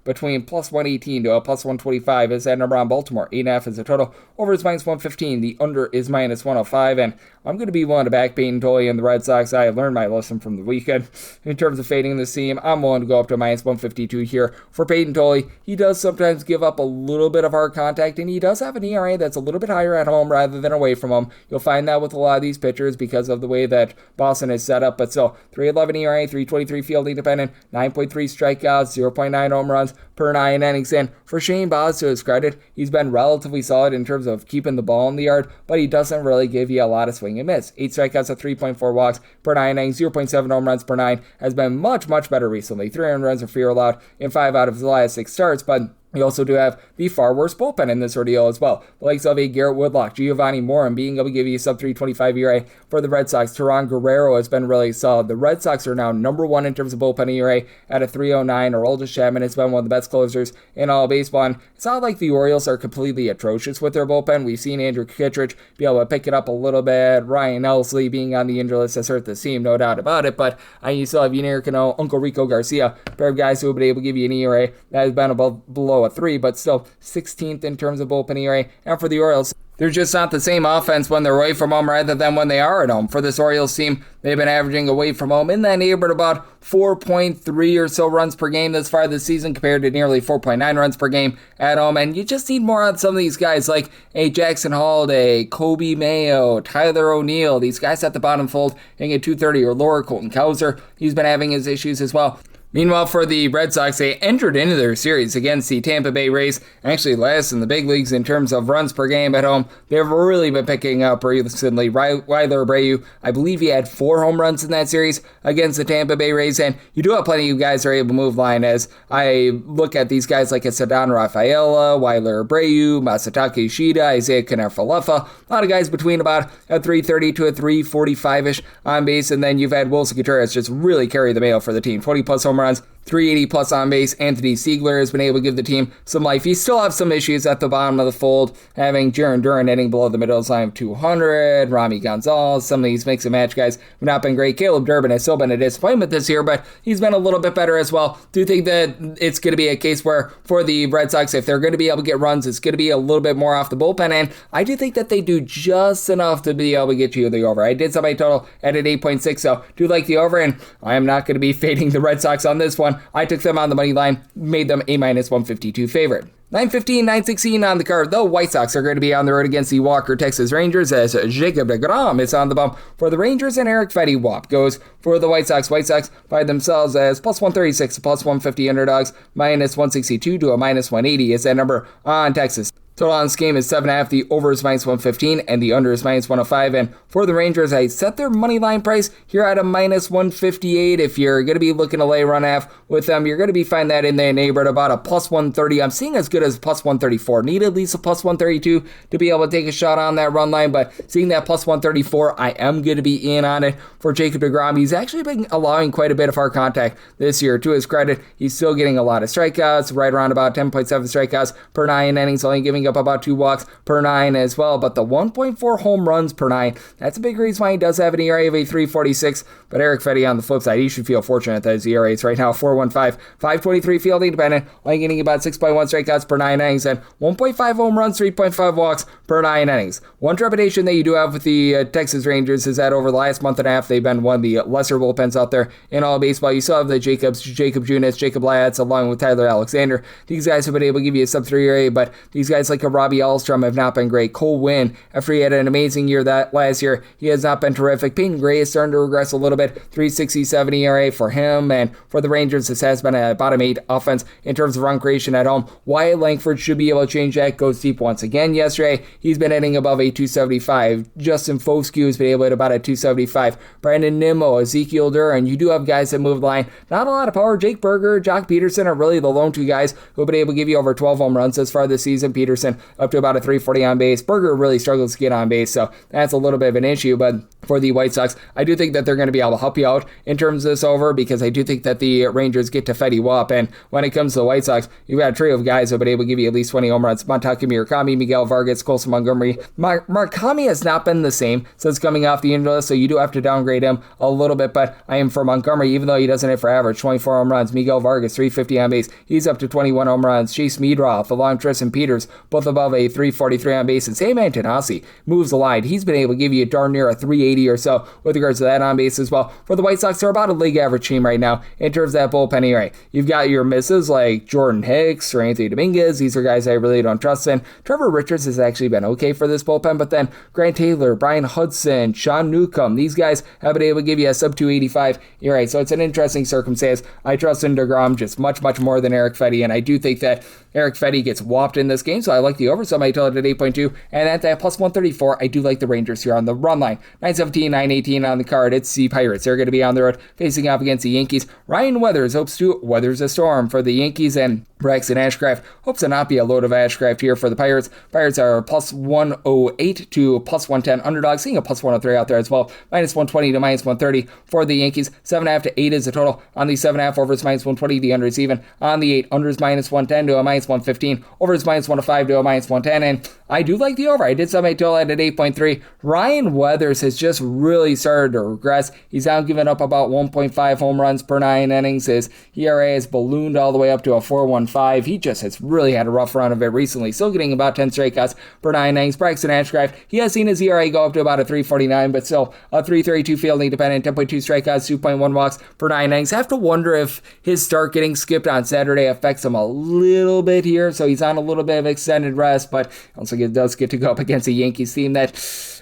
between plus 118 to a plus 125 is that number on Baltimore. 8.5 is the total. Over is minus 115. The under is minus 105, and I'm going to be willing to back Peyton Doley and the Red Sox. I learned my lesson from the weekend in terms of fading this team. I'm willing to go up to minus 152 here for Peyton Doley. He does sometimes give up a little bit of hard contact, and he does have an ERA that's a little bit higher at home rather than away from home. You'll find that with a lot of these pitchers because of the way that Boston is set up, but still, 311 ERA, 323 field independent, 9.3 strikeouts, 0.9 home runs per 9 innings. And for Shane Boz, to his credit, he's been relatively solid in terms of keeping the ball in the yard, but he doesn't really give you a lot of swing and miss. 8 strikeouts at 3.4 walks per 9 innings, 0.7 home runs per 9, has been much, much better recently. 300 runs or fewer allowed in 5 out of his last 6 starts, but You also do have the far worse bullpen in this ordeal as well. The likes of a Garrett Woodlock, Giovanni Morin being able to give you a sub-325 ERA for the Red Sox. Teran Guerrero has been really solid. The Red Sox are now number one in terms of bullpen ERA at a 309. Aroldis Chapman has been one of the best closers in all of baseball. And it's not like the Orioles are completely atrocious with their bullpen. We've seen Andrew Kittredge be able to pick it up a little bit. Ryan Elsley being on the injury list has hurt the team, no doubt about it. But you still have Yunier Cano, Uncle Rico Garcia, a pair of guys who have been able to give you an ERA that has been below a 3, but still 16th in terms of bullpen ERA. And for the Orioles, they're just not the same offense when they're away from home rather than when they are at home. For this Orioles team, they've been averaging away from home in that neighborhood about 4.3 or so runs per game this far this season compared to nearly 4.9 runs per game at home. And you just need more on some of these guys like a Jackson Holliday, Kobe Mayo, Tyler O'Neill. These guys at the bottom fold hitting at 230 or lower. Colton Cowser, he's been having his issues as well. Meanwhile, for the Red Sox, they entered into their series against the Tampa Bay Rays, actually last in the big leagues in terms of runs per game at home. They've really been picking up recently. Ryler Abreu, I believe he had 4 home runs in that series against the Tampa Bay Rays, and you do have plenty of guys that are able to move line. As I look at these guys like Ceddanne Rafaela, Ryler Abreu, Masataka Yoshida, Isaiah Kiner-Falefa, a lot of guys between about a 330 to a 345-ish on base, and then you've had Wilson Contreras just really carry the mail for the team. 40-plus home runs, 380 plus on base. Anthony Siegler has been able to give the team some life. You still have some issues at the bottom of the fold, having Jaron Duran hitting below the middle line of 200, Rami Gonzalez, some of these mix and match guys have not been great. Caleb Durbin has still been a disappointment this year, but he's been a little bit better as well. Do think that it's going to be a case where for the Red Sox, if they're going to be able to get runs, it's going to be a little bit more off the bullpen, and I do think that they do just enough to be able to get you the over. I did somebody total at an 8.6, so do like the over, and I am not going to be fading the Red Sox on this one. I took them on the money line, made them a minus 152 favorite. 9:15, 9:16 on the card. The White Sox are going to be on the road against the Walker, Texas Rangers as Jacob deGrom is on the bump for the Rangers, and Eric Fetty Wap goes for the White Sox. White Sox by themselves as plus 136 to plus 150 underdogs, minus 162 to a minus 180 is that number on Texas. Total on this game is 7.5. The over is minus 115 and the under is minus 105. And for the Rangers, I set their money line price here at a minus 158. If you're going to be looking to lay run half with them, you're going to be finding that in the neighborhood about a plus 130. I'm seeing as good as plus 134. Need at least a plus 132 to be able to take a shot on that run line, but seeing that plus 134, I am going to be in on it for Jacob deGrom. He's actually been allowing quite a bit of hard contact this year. To his credit, he's still getting a lot of strikeouts, right around about 10.7 strikeouts per 9 innings, only giving up about 2 walks per 9 as well, but the 1.4 home runs per 9, that's a big reason why he does have an ERA of a 3.46, but Eric Fetty on the flip side, he should feel fortunate that his ERA is right now 4.15, 5.23 fielding dependent, only getting about 6.1 strikeouts per 9 innings, and 1.5 home runs, 3.5 walks per 9 innings. One trepidation that you do have with the Texas Rangers is that over the last month and a half, they've been one of the lesser bullpens out there in all of baseball. You still have the Jacobs, Jacob Junis, Jacob Latz, along with Tyler Alexander. These guys have been able to give you a sub-3 ERA, but these guys like a Robbie Alstrom have not been great. Cole Winn, after he had an amazing year that last year, he has not been terrific. Peyton Gray is starting to regress a little bit. 3.67 ERA for him, and for the Rangers, this has been a bottom 8 offense in terms of run creation at home. Wyatt Langford should be able to change that. Goes deep once again yesterday. He's been hitting above a 275. Justin Foscue has been able to hit about a 275. Brandon Nimmo, Ezekiel Duran. You do have guys that move the line. Not a lot of power. Jake Berger, Jock Peterson are really the lone 2 guys who have been able to give you over 12 home runs as far this season. Peterson up to about a 340 on base. Berger really struggles to get on base, so that's a little bit of an issue. But for the White Sox, I do think that they're going to be able to help you out in terms of this over, because I do think that the Rangers get to Fetty Wap, and when it comes to the White Sox, you've got a trio of guys who have been able to give you at least 20 home runs. Montaka Murakami, Miguel Vargas, Colson Montgomery. Murakami has not been the same since coming off the injury list, so you do have to downgrade him a little bit, but I am for Montgomery, even though he doesn't hit for average. 24 home runs. Miguel Vargas, 350 on base. He's up to 21 home runs. Chase Meadroth, along Tristan Peters, both above a 343 on base, and Sam Antonassi moves the line. He's been able to give you darn near a 380 or so with regards to that on base as well. For the White Sox, they're about a league average team right now in terms of that bullpen ERA. You've got your misses like Jordan Hicks or Anthony Dominguez. These are guys I really don't trust in. Trevor Richards has actually been okay for this bullpen, but then Grant Taylor, Brian Hudson, Sean Newcomb, these guys have been able to give you a sub 285 ERA. So it's an interesting circumstance. I trust in deGrom just much, much more than Eric Fetty, and I do think that Eric Fetty gets whopped in this game, so I I like the over, so I might tell it at 8.2. And at that plus 134, I do like the Rangers here on the run line. 917, 918 on the card. It's the Pirates. They're going to be on the road facing off against the Yankees. Ryan Weathers hopes to weathers a storm for the Yankees, and Braxton Ashcraft hopes to not be a load of Ashcraft here for the Pirates. Pirates are plus 108 to plus 110 underdog, seeing a plus 103 out there as well. Minus 120 to minus 130 for the Yankees. 7.5 to 8 is the total. On the 7.5 overs minus 120, the under is even. On the 8 unders minus 110 to a minus 115. Overs minus 105 to a minus 110. And I do like the over. I did something till at 8.3. Ryan Weathers has just really started to regress. He's now given up about 1.5 home runs per 9 innings. His ERA has ballooned all the way up to a 4.15. He just has really had a rough run of it recently. Still getting about 10 strikeouts per 9 innings. Braxton Ashcraft, he has seen his ERA go up to about a 3.49, but still a 3.32 fielding dependent, 10.2 strikeouts, 2.1 walks per 9 innings. I have to wonder if his start getting skipped on Saturday affects him a little bit here, so he's on a little bit of extended rest, but also does get to go up against a Yankees team that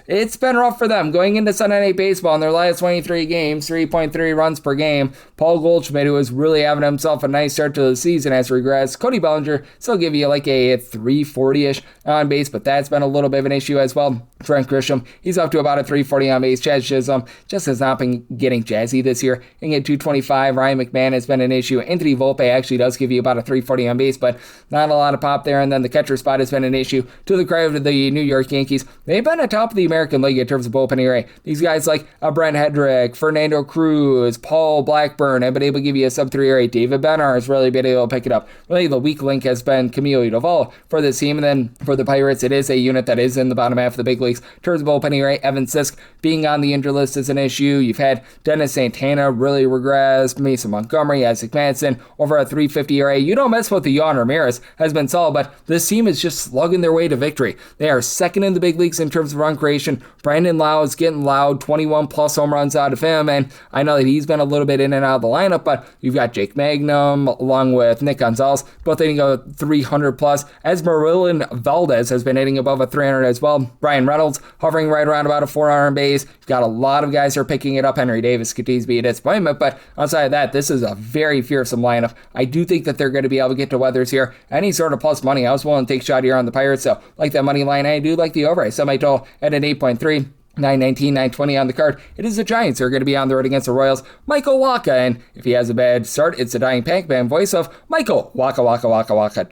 it's been rough for them. Going into Sunday Night Baseball in their last 23 games, 3.3 runs per game. Paul Goldschmidt, who is really having himself a nice start to the season, has regressed. Cody Bellinger still give you like a 340-ish on base, but that's been a little bit of an issue as well. Trent Grisham, he's up to about a 340 on base. Chaz Chisholm just has not been getting jazzy this year. Hitting at 225. Ryan McMahon has been an issue. Anthony Volpe actually does give you about a 340 on base, but not a lot of pop there. And then the catcher spot has been an issue. To the credit of the New York Yankees, they've been atop of the American League in terms of bullpen ERA. These guys like Brent Hedrick, Fernando Cruz, Paul Blackburn have been able to give you a sub-3 ERA. David Benner has really been able to pick it up. Really, the weak link has been Camilo Doval for this team. And then for the Pirates, it is a unit that is in the bottom half of the big leagues. In terms of bullpen ERA, Evan Sisk being on the injured list is an issue. You've had Dennis Santana really regress, Mason Montgomery, Isaac Madsen over a 350 ERA. You don't mess with the Yohan Ramirez has been solid, but this team is just slugging their way to victory. They are second in the big leagues in terms of run creation. Brandon Lau is getting loud, 21 plus home runs out of him, and I know that he's been a little bit in and out of the lineup, but you've got Jake Magnum along with Nick Gonzalez, both hitting a 300 plus. Esmeralda Valdez has been hitting above a 300 as well. Brian Reynolds hovering right around about a 400 base. You've got a lot of guys who are picking it up. Henry Davis continues to be a disappointment, but outside of that, this is a very fearsome lineup. I do think that they're going to be able to get to Weathers here. Any sort of plus money, I was willing to take a shot here on the Pirates, so like that money line, I do like the over. I set my total at an 8.3. 919, 920 on the card. It is the Giants who are going to be on the road against the Royals. Michael Wacha, and if he has a bad start, it's the dying Pac-Man voice of Michael Waka Waka Waka Waka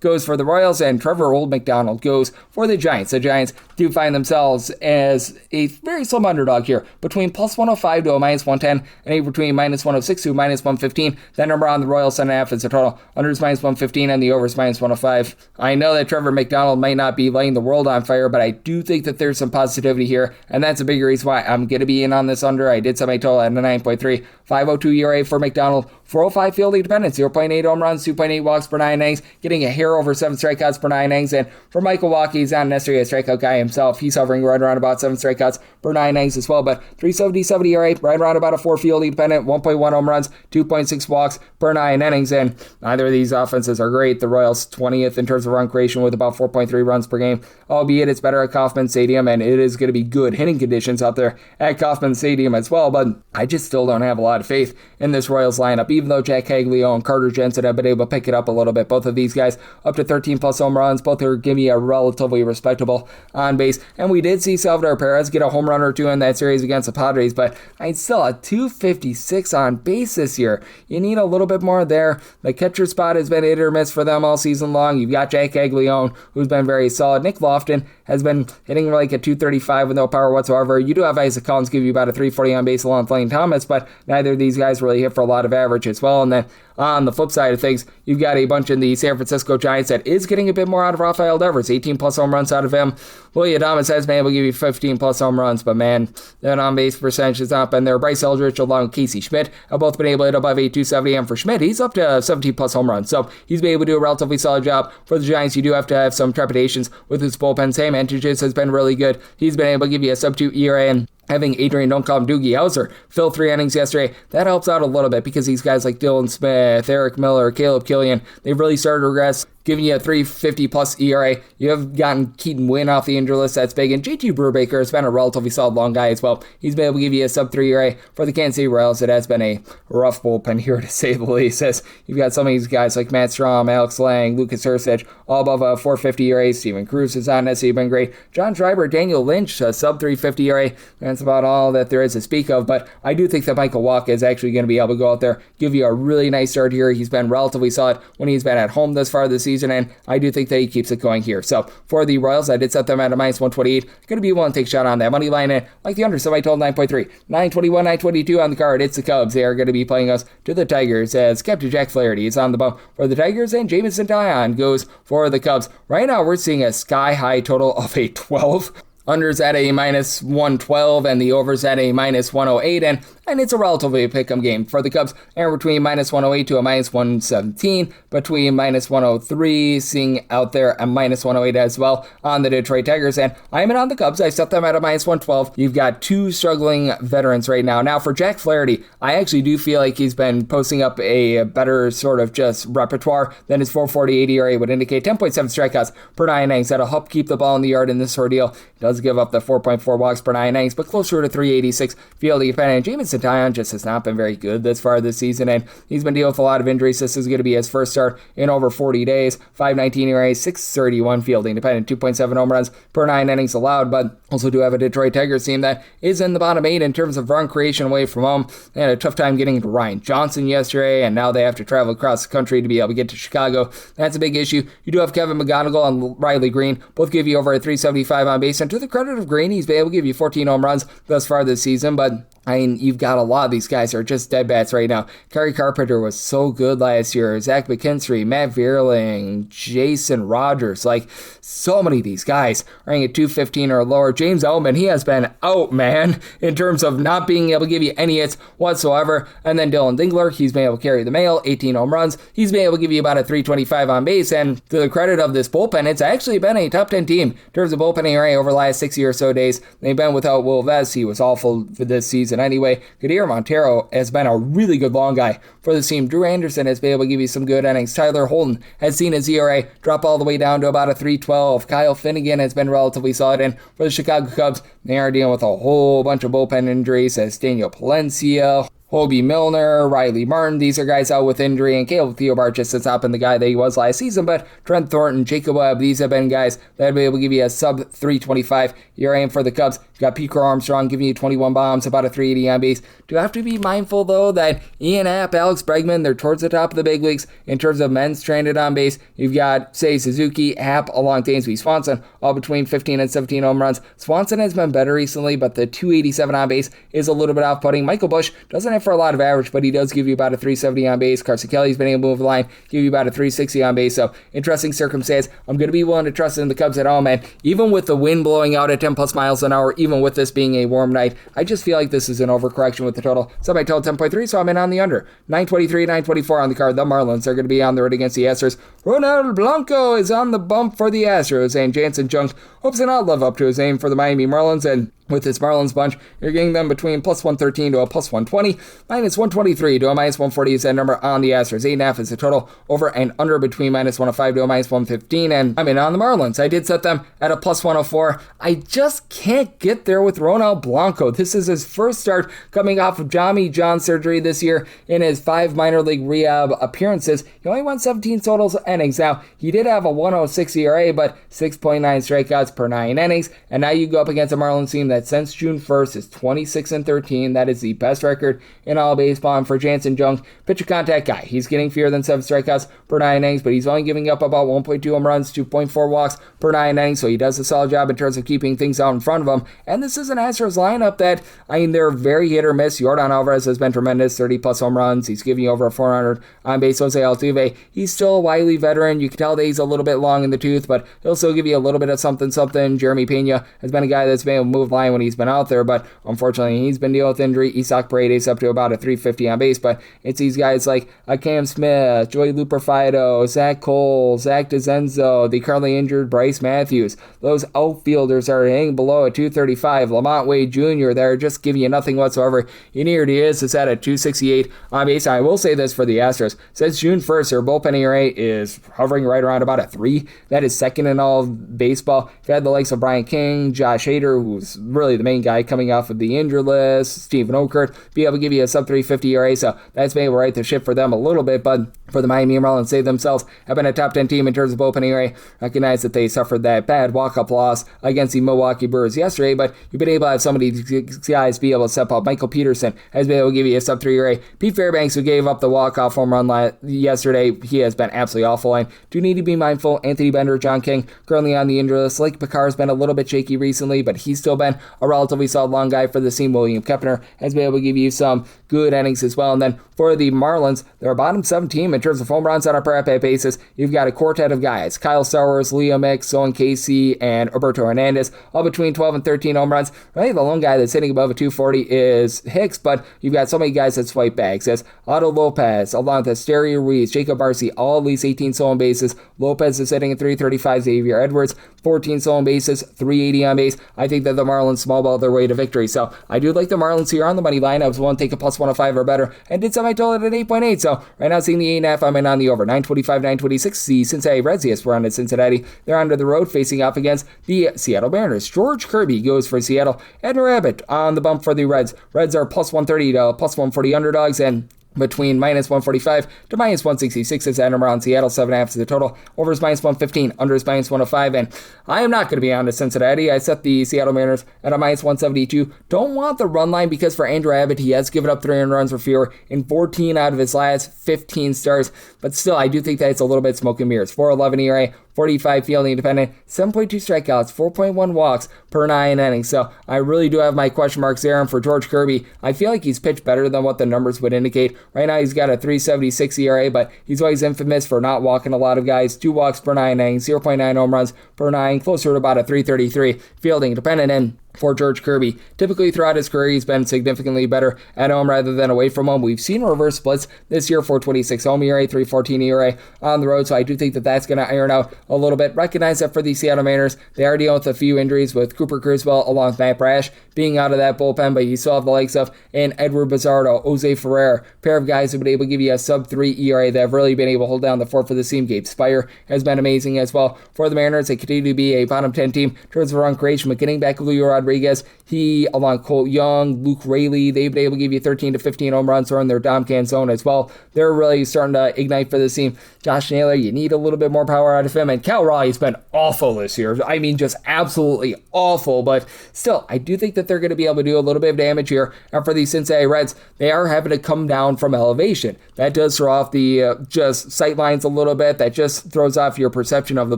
goes for the Royals, and Trevor Old McDonald goes for the Giants. The Giants do find themselves as a very slim underdog here, between plus 105 to a minus 110, and between minus 106 to minus 115. That number on the Royals 7.5 is the total. Unders minus 115 and the overs minus 105. I know that Trevor McDonald might not be lighting the world on fire, but I do think that there's some positivity here, and that's a big reason why I'm going to be in on this under. I did set my total at a 9.3. 5.02 ERA for McDonald. 4.05 fielding dependence. 0.8 home runs, 2.8 walks per 9 innings, getting a hair over 7 strikeouts per 9 innings. And for Michael Wacha, he's not necessarily a strikeout guy himself. He's hovering right around about 7 strikeouts per 9 innings as well. But 3.77 ERA, right around about a 4 fielding dependent, 1.1 home runs, 2.6 walks per 9 innings. And neither of these offenses are great. The Royals 20th in terms of run creation with about 4.3 runs per game, albeit it's better at Kauffman Stadium, and it is going to be good hitting conditions out there at Kauffman Stadium as well. But I just still don't have a lot of faith in this Royals lineup, even though Jack Caglio and Carter Jensen have been able to pick it up a little bit. Both of these guys up to 13 plus home runs. Both are giving you a relatively respectable on base. And we did see Salvador Perez get a home run or two in that series against the Padres, but I'd still a 256 on base this year. You need a little bit more there. The catcher spot has been hit or miss for them all season long. You've got Jack Caglione, who's been very solid. Nick Lofton has been hitting like a 235 with no power whatsoever. You do have Isaac Collins give you about a 340 on base along with Lane Thomas, but neither of these guys really hit for a lot of average as well. And then on the flip side of things, you've got a bunch in the San Francisco Giants that is getting a bit more out of Rafael Devers. 18 plus home runs out of him. Willie Adames has been able to give you 15 plus home runs, but man, that on-base percentage has not been there. Bryce Eldridge along with Casey Schmidt have both been able to hit above 270, and for Schmidt, he's up to 17 plus home runs, so he's been able to do a relatively solid job. For the Giants, you do have to have some trepidations with his bullpen. Sam Antiges has been really good. He's been able to give you a sub-2 ERA, and having Adrian Don't Call Him Doogie Howser fill 3 innings yesterday, that helps out a little bit because these guys like Dylan Smith, Eric Miller, Caleb Killian, they've really started to regress, giving you a 3.50 plus ERA. You have gotten Keaton Wynn off the injury list. That's big. And JT Brubaker has been a relatively solid long guy as well. He's been able to give you a sub 3 ERA for the Kansas City Royals. It has been a rough bullpen here to say the least. As you've got some of these guys like Matt Strom, Alex Lang, Lucas Hurstich, all above a 4.50 ERA. Steven Cruz has not necessarily been great. John Schreiber, Daniel Lynch, a sub 3.50 ERA. That's about all that there is to speak of. But I do think that Michael Wacha is actually going to be able to go out there, give you a really nice start here. He's been relatively solid when he's been at home this far this season, and I do think that he keeps it going here. So for the Royals, I did set them at a minus 128. Going to be willing to take a shot on that money line, and like the under, so I told 9.3. 921, 922 on the card. It's the Cubs. They are going to be playing us to the Tigers as Captain Jack Flaherty is on the bump for the Tigers, and Jamison Dion goes for the Cubs. Right now, we're seeing a sky-high total of a 12. Unders at a minus 112 and the overs at a minus 108, and it's a relatively pick-em game for the Cubs. And between minus 108 to a minus 117, between minus 103, seeing out there a minus 108 as well on the Detroit Tigers. And I'm in on the Cubs. I set them at a minus 112. You've got 2 struggling veterans right now. Now for Jack Flaherty, I actually do feel like he's been posting up a better sort of just repertoire than his 4.48 ERA would indicate. 10.7 strikeouts per 9 innings. That'll help keep the ball in the yard in this ordeal. It does give up the 4.4 walks per 9 innings, but closer to 386 fielding dependent. Jamison Dion just has not been very good this far this season, and he's been dealing with a lot of injuries. This is going to be his first start in over 40 days. 5.19 ERA, 6.31 fielding dependent, 2.7 home runs per 9 innings allowed, but also do have a Detroit Tigers team that is in the bottom 8 in terms of run creation away from home. They had a tough time getting to Ryan Johnson yesterday, and now they have to travel across the country to be able to get to Chicago. That's a big issue. You do have Kevin McGonigal and Riley Green, both give you over a 375 on base, and to the credit of Green, he's been able to give you 14 home runs thus far this season, but I mean, you've got a lot of these guys that are just dead bats right now. Kerry Carpenter was so good last year. Zach McKinstry, Matt Vierling, Jason Rogers. Like, so many of these guys are at 215 or lower. James Outman, he has been out, man, in terms of not being able to give you any hits whatsoever. And then Dylan Dingler, he's been able to carry the mail, 18 home runs. He's been able to give you about a 325 on base. And to the credit of this bullpen, it's actually been a top 10 team in terms of bullpen ERA over the last 60 or so days. They've been without Will Vest. He was awful for this season anyway. Kadir Montero has been a really good long guy for the team. Drew Anderson has been able to give you some good innings. Tyler Holden has seen his ERA drop all the way down to about a 3.12. Kyle Finnegan has been relatively solid. And for the Chicago Cubs, they are dealing with a whole bunch of bullpen injuries as Daniel Palencia, Hobie Milner, Riley Martin, these are guys out with injury, and Caleb Theobald just has not been the guy that he was last season, but Trent Thornton, Jacob Webb, these have been guys that have been able to give you a sub 325 ERA. And for the Cubs, you got Pete Crow Armstrong giving you 21 bombs, about a 380 on base. Do have to be mindful, though, that Ian Happ, Alex Bregman, they're towards the top of the big leagues in terms of men stranded on base. You've got, say, Suzuki, Happ, along Dansby Swanson, all between 15 and 17 home runs. Swanson has been better recently, but the 287 on base is a little bit off-putting. Michael Busch doesn't have for a lot of average, but he does give you about a 370 on base. Carson Kelly's been able to move the line, give you about a 360 on base. So, interesting circumstance. I'm going to be willing to trust in the Cubs at all, man. Even with the wind blowing out at 10 plus miles an hour, even with this being a warm night, I just feel like this is an overcorrection with the total. So I told 10.3, so I'm in on the under. 923, 924 on the card. The Marlins are going to be on the road against the Astros. Ronald Blanco is on the bump for the Astros, and Jansen Junk hopes to not live up to his name for the Miami Marlins, and with this Marlins bunch, you're getting them between plus 113 to a plus 120, minus 123 to a minus 140 is that number on the Astros. 8.5 is the total, over and under between minus 105 to a minus 115, and I'm in on the Marlins. I did set them at a plus 104. I just can't get there with Ronald Blanco. This is his first start coming off of Tommy John surgery this year in his 5 minor league rehab appearances. He only won 17 total innings. Now, he did have a 106 ERA, but 6.9 strikeouts per 9 innings, and now you go up against a Marlins team that since June 1st is 26-13. That is the best record in all baseball. And for Jansen Junk, pitcher contact guy, he's getting fewer than 7 strikeouts per 9 innings, but he's only giving up about 1.2 home runs, 2.4 walks per 9 innings, so he does a solid job in terms of keeping things out in front of him. And this is an Astros lineup that, I mean, they're very hit or miss. Yordan Alvarez has been tremendous, 30 plus home runs. He's giving you over 400 on base. Jose Altuve, he's still a wily veteran. You can tell that he's a little bit long in the tooth, but he'll still give you a little bit of something. Jeremy Pena has been a guy that's been able to move line fine when he's been out there, but unfortunately he's been dealing with injury. Isak Paredes up to about a 350 on base, but it's these guys like Cam Smith, Joey Luperfido, Zach Cole, Zach DeZenzo, the currently injured Bryce Matthews. Those outfielders are hanging below at 235. Lamont Wade Jr. there just giving you nothing whatsoever. Yenier Diaz is at a 268 on base. I will say this for the Astros. Since June 1st, their bullpen ERA is hovering right around about a 3. That is second in all of baseball. You've had the likes of Brian King, Josh Hader, who's really the main guy coming off of the injured list, Stephen Okert, be able to give you a sub 350 ERA, so that's been able to right the ship for them a little bit, but for the Miami Marlins, they themselves have been a top 10 team in terms of bullpen ERA. Recognize that they suffered that bad walk-up loss against the Milwaukee Brewers yesterday, but you've been able to have some of these guys be able to step up. Michael Peterson has been able to give you a sub 3 ERA. Pete Fairbanks, who gave up the walk-off home run yesterday, he has been absolutely awful, and do need to be mindful. Anthony Bender, John King, currently on the injury list. Lake Picar's been a little bit shaky recently, but he's still been a relatively solid long guy for the team. William Kepner has been able to give you some good innings as well. And then for the Marlins, they're a bottom 7 team in terms of home runs on a per at-bat basis. You've got a quartet of guys: Kyle Sowers, Liam Mix, Owen Casey, and Roberto Hernandez, all between 12 and 13 home runs. Really, the lone guy that's hitting above a 240 is Hicks, but you've got so many guys that swipe bags as Otto Lopez, along with Asterio Ruiz, Jacob Barcy, all at least 18 stolen bases. Lopez is sitting at 335. Xavier Edwards, 14 stolen bases, 380 on base. I think that the Marlins small ball their way to victory. So I do like the Marlins here on the money line. I was willing to take a plus 105 or better, and did some. I told it at 8.8. So right now, seeing the 8.5, I'm in on the over. 925, 926. The Cincinnati Reds, yes, we're on at Cincinnati. They're under the road facing off against the Seattle Mariners. George Kirby goes for Seattle. Edna Rabbit on the bump for the Reds. Reds are plus 130 to plus 140 underdogs, and between minus 145 to minus 166 is that number on Seattle. 7.5 is the total. Over is minus 115. Under is minus 105. And I am not going to be on to Cincinnati. I set the Seattle Mariners at a minus 172. Don't want the run line because for Andrew Abbott, he has given up 300 runs or fewer in 14 out of his last 15 starts. But still, I do think that it's a little bit smoke and mirrors. 4.11 ERA. 45 fielding independent, 7.2 strikeouts, 4.1 walks per 9 innings. So I really do have my question marks there. And for George Kirby, I feel like he's pitched better than what the numbers would indicate. Right now he's got a 3.76 ERA, but he's always infamous for not walking a lot of guys. 2 walks per 9 innings, 0.9 home runs per 9, closer to about a 3.33 fielding independent. And for George Kirby, typically throughout his career, he's been significantly better at home rather than away from home. We've seen reverse splits this year. 4.26 home ERA, 3.14 ERA on the road, so I do think that that's going to iron out a little bit. Recognize that for the Seattle Mariners, they are dealing with a few injuries with Cooper Criswell along with Matt Brash being out of that bullpen, but you still have the likes of Edward Bizardo, Jose Ferrer, pair of guys who have been able to give you a sub-3 ERA that have really been able to hold down the fort for the team. Gabe Spire has been amazing as well. For the Mariners, they continue to be a bottom 10 team in terms of run creation, but getting back Julio Rodriguez, he, along with Colt Young, Luke Raley, they've been able to give you 13 to 15 home runs or in their Domcan zone as well. They're really starting to ignite for this team. Josh Naylor, you need a little bit more power out of him. And Cal Raleigh's been awful this year. I mean, just absolutely awful. But still, I do think that they're going to be able to do a little bit of damage here. And for the Cincinnati Reds, they are having to come down from elevation. That does throw off the just sight lines a little bit. That just throws off your perception of the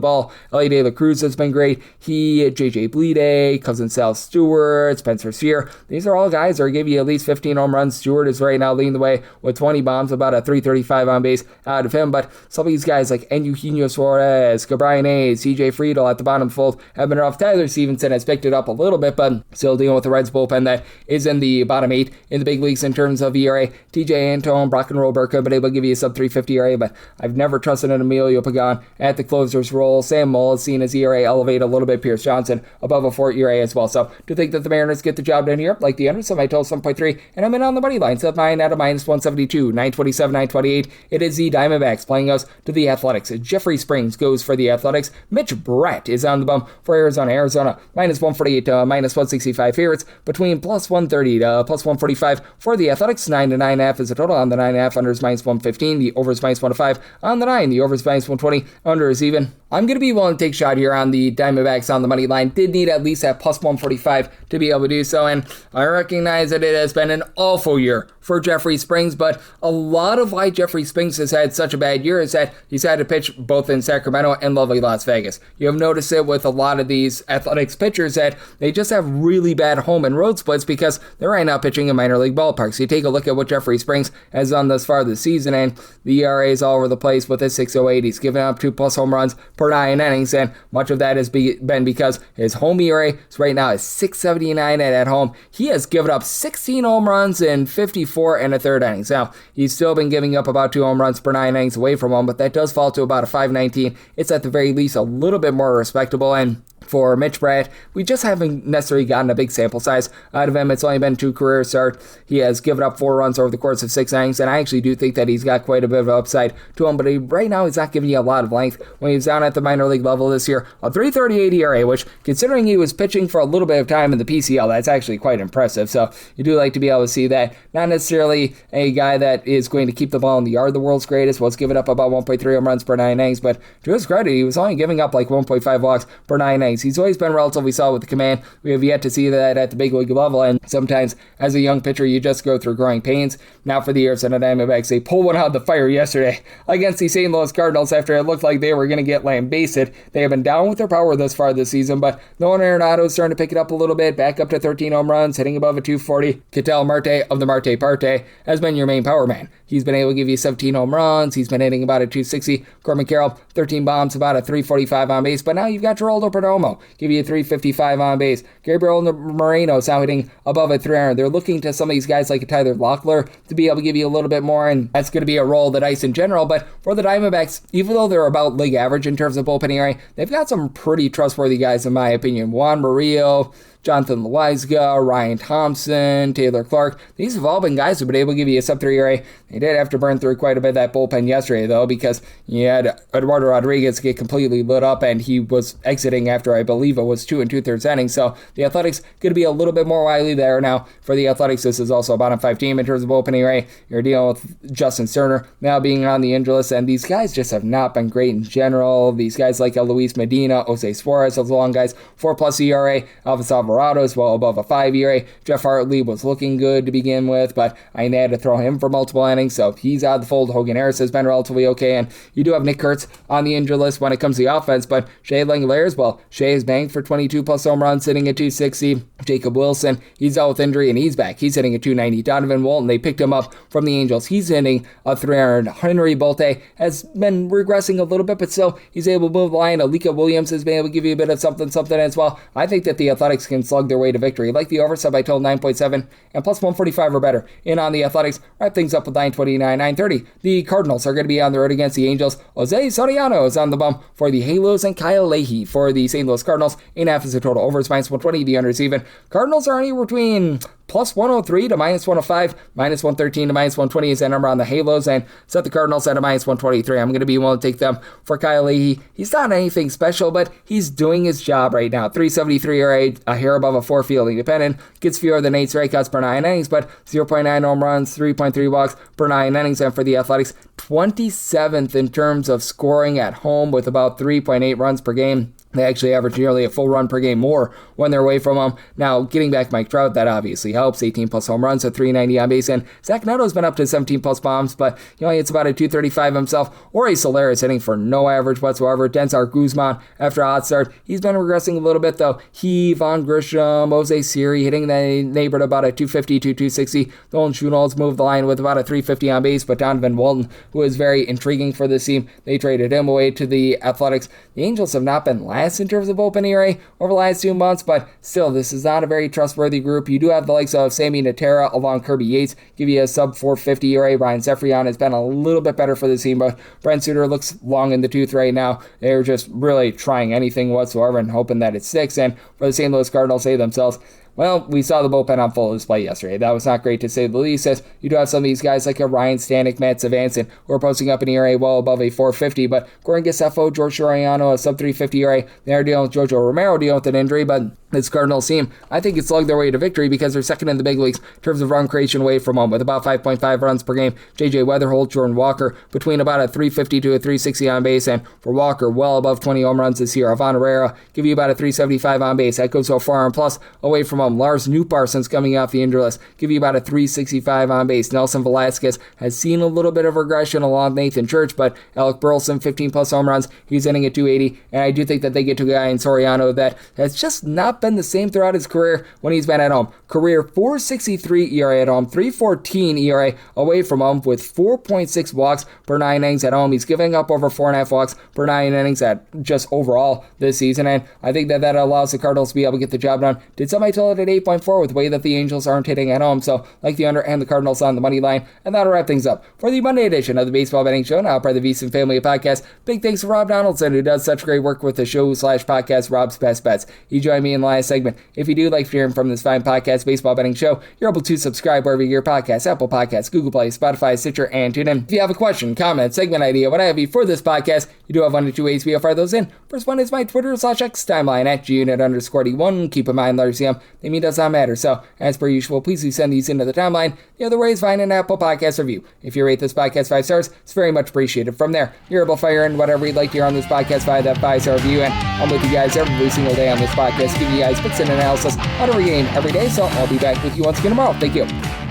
ball. Ellie De La Cruz has been great. He, J.J. Bleday, Cousin Sal Stewart, Spencer Steer. These are all guys that are giving you at least 15 home runs. Stewart is right now leading the way with 20 bombs, about a 335 on base out of him. But some of these guys like Eugenio Suarez, Gabriel Hayes, CJ Friedel at the bottom of the fold have been rough. Tyler Stevenson has picked it up a little bit, but still dealing with the Reds bullpen that is in the bottom 8 in the big leagues in terms of ERA. TJ Antone, Brock and Roberka have been able to give you a sub 350 ERA, but I've never trusted an Emilio Pagan at the closer's role. Sam Mull has seen his ERA elevate a little bit. Pierce Johnson above a 4 ERA as well. So do think that the Mariners get the job done here, like the under, so I told 7.3, and I'm in on the money line, sub 9 at a minus 172, 927, 928. It is the Diamondbacks playing us to the Athletics. Jeffrey Springs goes for the Athletics. Mitch Brett is on the bump for Arizona. Arizona minus 148 to minus 165 favorites, between plus 130 to plus 145 for the Athletics. 9 to 9.5 is the total on the 9.5. Under is minus 115. The over is minus 105 on the 9. The over is minus 120. Under is even. I'm going to be willing to take a shot here on the Diamondbacks on the money line. Did need at least that plus 145 to be able to do so, and I recognize that it has been an awful year for Jeffrey Springs, but a lot of why Jeffrey Springs has had such a bad year is that he's had to pitch both in Sacramento and lovely Las Vegas. You have noticed it with a lot of these Athletics pitchers that they just have really bad home and road splits because they're right now pitching in minor league ballparks. You take a look at what Jeffrey Springs has done thus far this season, and the ERA is all over the place with a 6.08. He's given up 2+ home runs per 9 innings, and much of that has been because his home ERA is right now is 6.79, and at home he has given up 16 home runs in 54 and a third innings. Now, he's still been giving up about 2 home runs per 9 innings away from home, but that does fall to about a 5.19. It's at the very least a little bit more respectable, and for Mitch Bratt, we just haven't necessarily gotten a big sample size out of him. It's only been 2 career starts. He has given up 4 runs over the course of 6 innings, and I actually do think that he's got quite a bit of upside to him, but right now he's not giving you a lot of length. When he was down at the minor league level this year, a 3.38 ERA, which, considering he was pitching for a little bit of time in the PCL, that's actually quite impressive. So you do like to be able to see that. Not necessarily a guy that is going to keep the ball in the yard, the world's greatest, was giving up about 1.3 home runs per 9 innings, but to his credit, he was only giving up like 1.5 walks per 9 innings. He's always been relatively solid with the command. We have yet to see that at the big league level, and sometimes as a young pitcher, you just go through growing pains. Now for the Arizona Diamondbacks, they pulled one out of the fire yesterday against the St. Louis Cardinals after it looked like they were going to get lambasted. They have been down with their power thus far this season, but Nolan Arenado is starting to pick it up a little bit, back up to 13 home runs, hitting above a 240. Ketel Marte of the Marte Parte has been your main power man. He's been able to give you 17 home runs. He's been hitting about a 260. Corbin Carroll, 13 bombs, about a 345 on base. But now you've got Geraldo Perdomo, give you a 355 on base. Gabriel Moreno is now hitting above a 300. They're looking to some of these guys like Tyler Locklear to be able to give you a little bit more, and that's going to be a roll of the dice in general. But for the Diamondbacks, even though they're about league average in terms of bullpen ERA, they've got some pretty trustworthy guys in my opinion. Juan Murillo, Jonathan Loaiza, Ryan Thompson, Taylor Clark. These have all been guys who have been able to give you a sub-3 ERA. They did have to burn through quite a bit of that bullpen yesterday, though, because you had Eduardo Rodriguez get completely lit up, and he was exiting after, I believe it was 2 2/3 innings. So the Athletics going to be a little bit more wily there. Now, for the Athletics, this is also a bottom 5 team in terms of bullpen ERA. You're dealing with Justin Sterner now being on the injury list, and these guys just have not been great in general. These guys like Luis Medina, Jose Suarez, those long guys, 4+ ERA. Elvis Alvarado is well above a 5 ERA. Jeff Hartley was looking good to begin with, but I had to throw him for multiple innings, so he's out of the fold. Hogan Harris has been relatively okay, and you do have Nick Kurtz on the injury list when it comes to the offense, but Shea Langeliers, well, Shea is banged for 22+ home runs, sitting at 260. Jacob Wilson, he's out with injury, and he's back. He's hitting at 290. Donovan Walton, they picked him up from the Angels. He's hitting a 300. Henry Bolte has been regressing a little bit, but still, he's able to move the line. Alika Williams has been able to give you a bit of something as well. I think that the Athletics can slug their way to victory. Like the over sub, I told 9.7 and plus 145 or better. In on the Athletics, wrap things up with 929, 930. The Cardinals are going to be on the road against the Angels. Jose Soriano is on the bump for the Halos, and Kyle Leahy for the St. Louis Cardinals. 8.5 is the total. Over is minus 120. The under is even. Cardinals are anywhere between plus 103 to minus 105, minus 113 to minus 120 is that number on the Halos, and set the Cardinals at a minus 123. I'm going to be willing to take them for Kyle Leahy. He's not anything special, but he's doing his job right now. 373 ERA, a hair above a 4 fielding dependent, gets fewer than 8 strikeouts per 9 innings, but 0.9 home runs, 3.3 walks per 9 innings, and for the Athletics, 27th in terms of scoring at home with about 3.8 runs per game. They actually average nearly a full run per game more when they're away from him. Now, getting back Mike Trout, that obviously helps. 18+ home runs, a 390 on base, and Zach Netto's been up to 17+ bombs, but he only hits about a 235 himself. Ori Soler is hitting for no average whatsoever. Densar Guzman, after a hot start, he's been regressing a little bit, though. He, Von Grisham, Jose Siri hitting the neighborhood about a 250 to 260. Nolan Schunolds moved the line with about a 350 on base, but Donovan Walton, who is very intriguing for this team, they traded him away to the Athletics. The Angels have not been last in terms of bullpen ERA over the last 2 months, but still, this is not a very trustworthy group. You do have the likes of Sammy Natera along Kirby Yates, give you a sub 450 ERA. Ryan Zefrian has been a little bit better for the team, but Brent Suter looks long in the tooth right now. They're just really trying anything whatsoever and hoping that it sticks. And for the St. Louis Cardinals, say themselves, well, we saw the bullpen on full display yesterday. That was not great to say the least, as you do have some of these guys like a Ryan Stanek, Matt Savanson, who are posting up an ERA well above a 450, but Gordon Gaseffo, George Soriano, a sub 350 ERA. They're dealing with Jojo Romero dealing with an injury, but this Cardinals team, I think it's slugged their way to victory because they're second in the big leagues in terms of run creation away from home with about 5.5 runs per game. J.J. Weatherholt, Jordan Walker, between about a 350 to a 360 on base, and for Walker, well above 20 home runs this year. Avon Herrera give you about a 375 on base. That goes so far and plus away from home. home. Lars Nootbaarsen's coming off the injury list, give you about a 365 on base. Nelson Velasquez has seen a little bit of regression along with Nathan Church, but Alec Burleson, 15 plus home runs, he's hitting at 280, and I do think that they get to a guy in Soriano that has just not been the same throughout his career when he's been at home. Career 4.63 ERA at home, 3.14 ERA away from home with 4.6 walks per 9 innings at home. He's giving up over 4.5 walks per 9 innings at just overall this season, and I think that allows the Cardinals to be able to get the job done. Did somebody tell it at 8.4 with the way that the Angels aren't hitting at home, so like the under and the Cardinals on the money line, and that'll wrap things up for the Monday edition of the Baseball Betting Show, now part of the VSiN family of podcasts. Big thanks to Rob Donaldson, who does such great work with the show/podcast Rob's Best Bets. He joined me in the last segment. If you do like hearing from this fine podcast, Baseball Betting Show, you're able to subscribe wherever you get your podcasts, Apple Podcasts, Google Play, Spotify, Stitcher, and TuneIn. If you have a question, comment, segment idea, what have you for this podcast, you do have one or two ways to fire those in. First one is my Twitter/X timeline at @GUnit_D1. Keep in mind, letters CM, they mean does not matter. So, as per usual, please do send these into the timeline. The other way is find an Apple Podcast review. If you rate this podcast 5 stars, it's very much appreciated. From there, you're able to fire in whatever you'd like to hear on this podcast via that 5-star review. And I'm with you guys every single day on this podcast, giving you guys picks and analysis on every game every day. So I'll be back with you once again tomorrow. Thank you.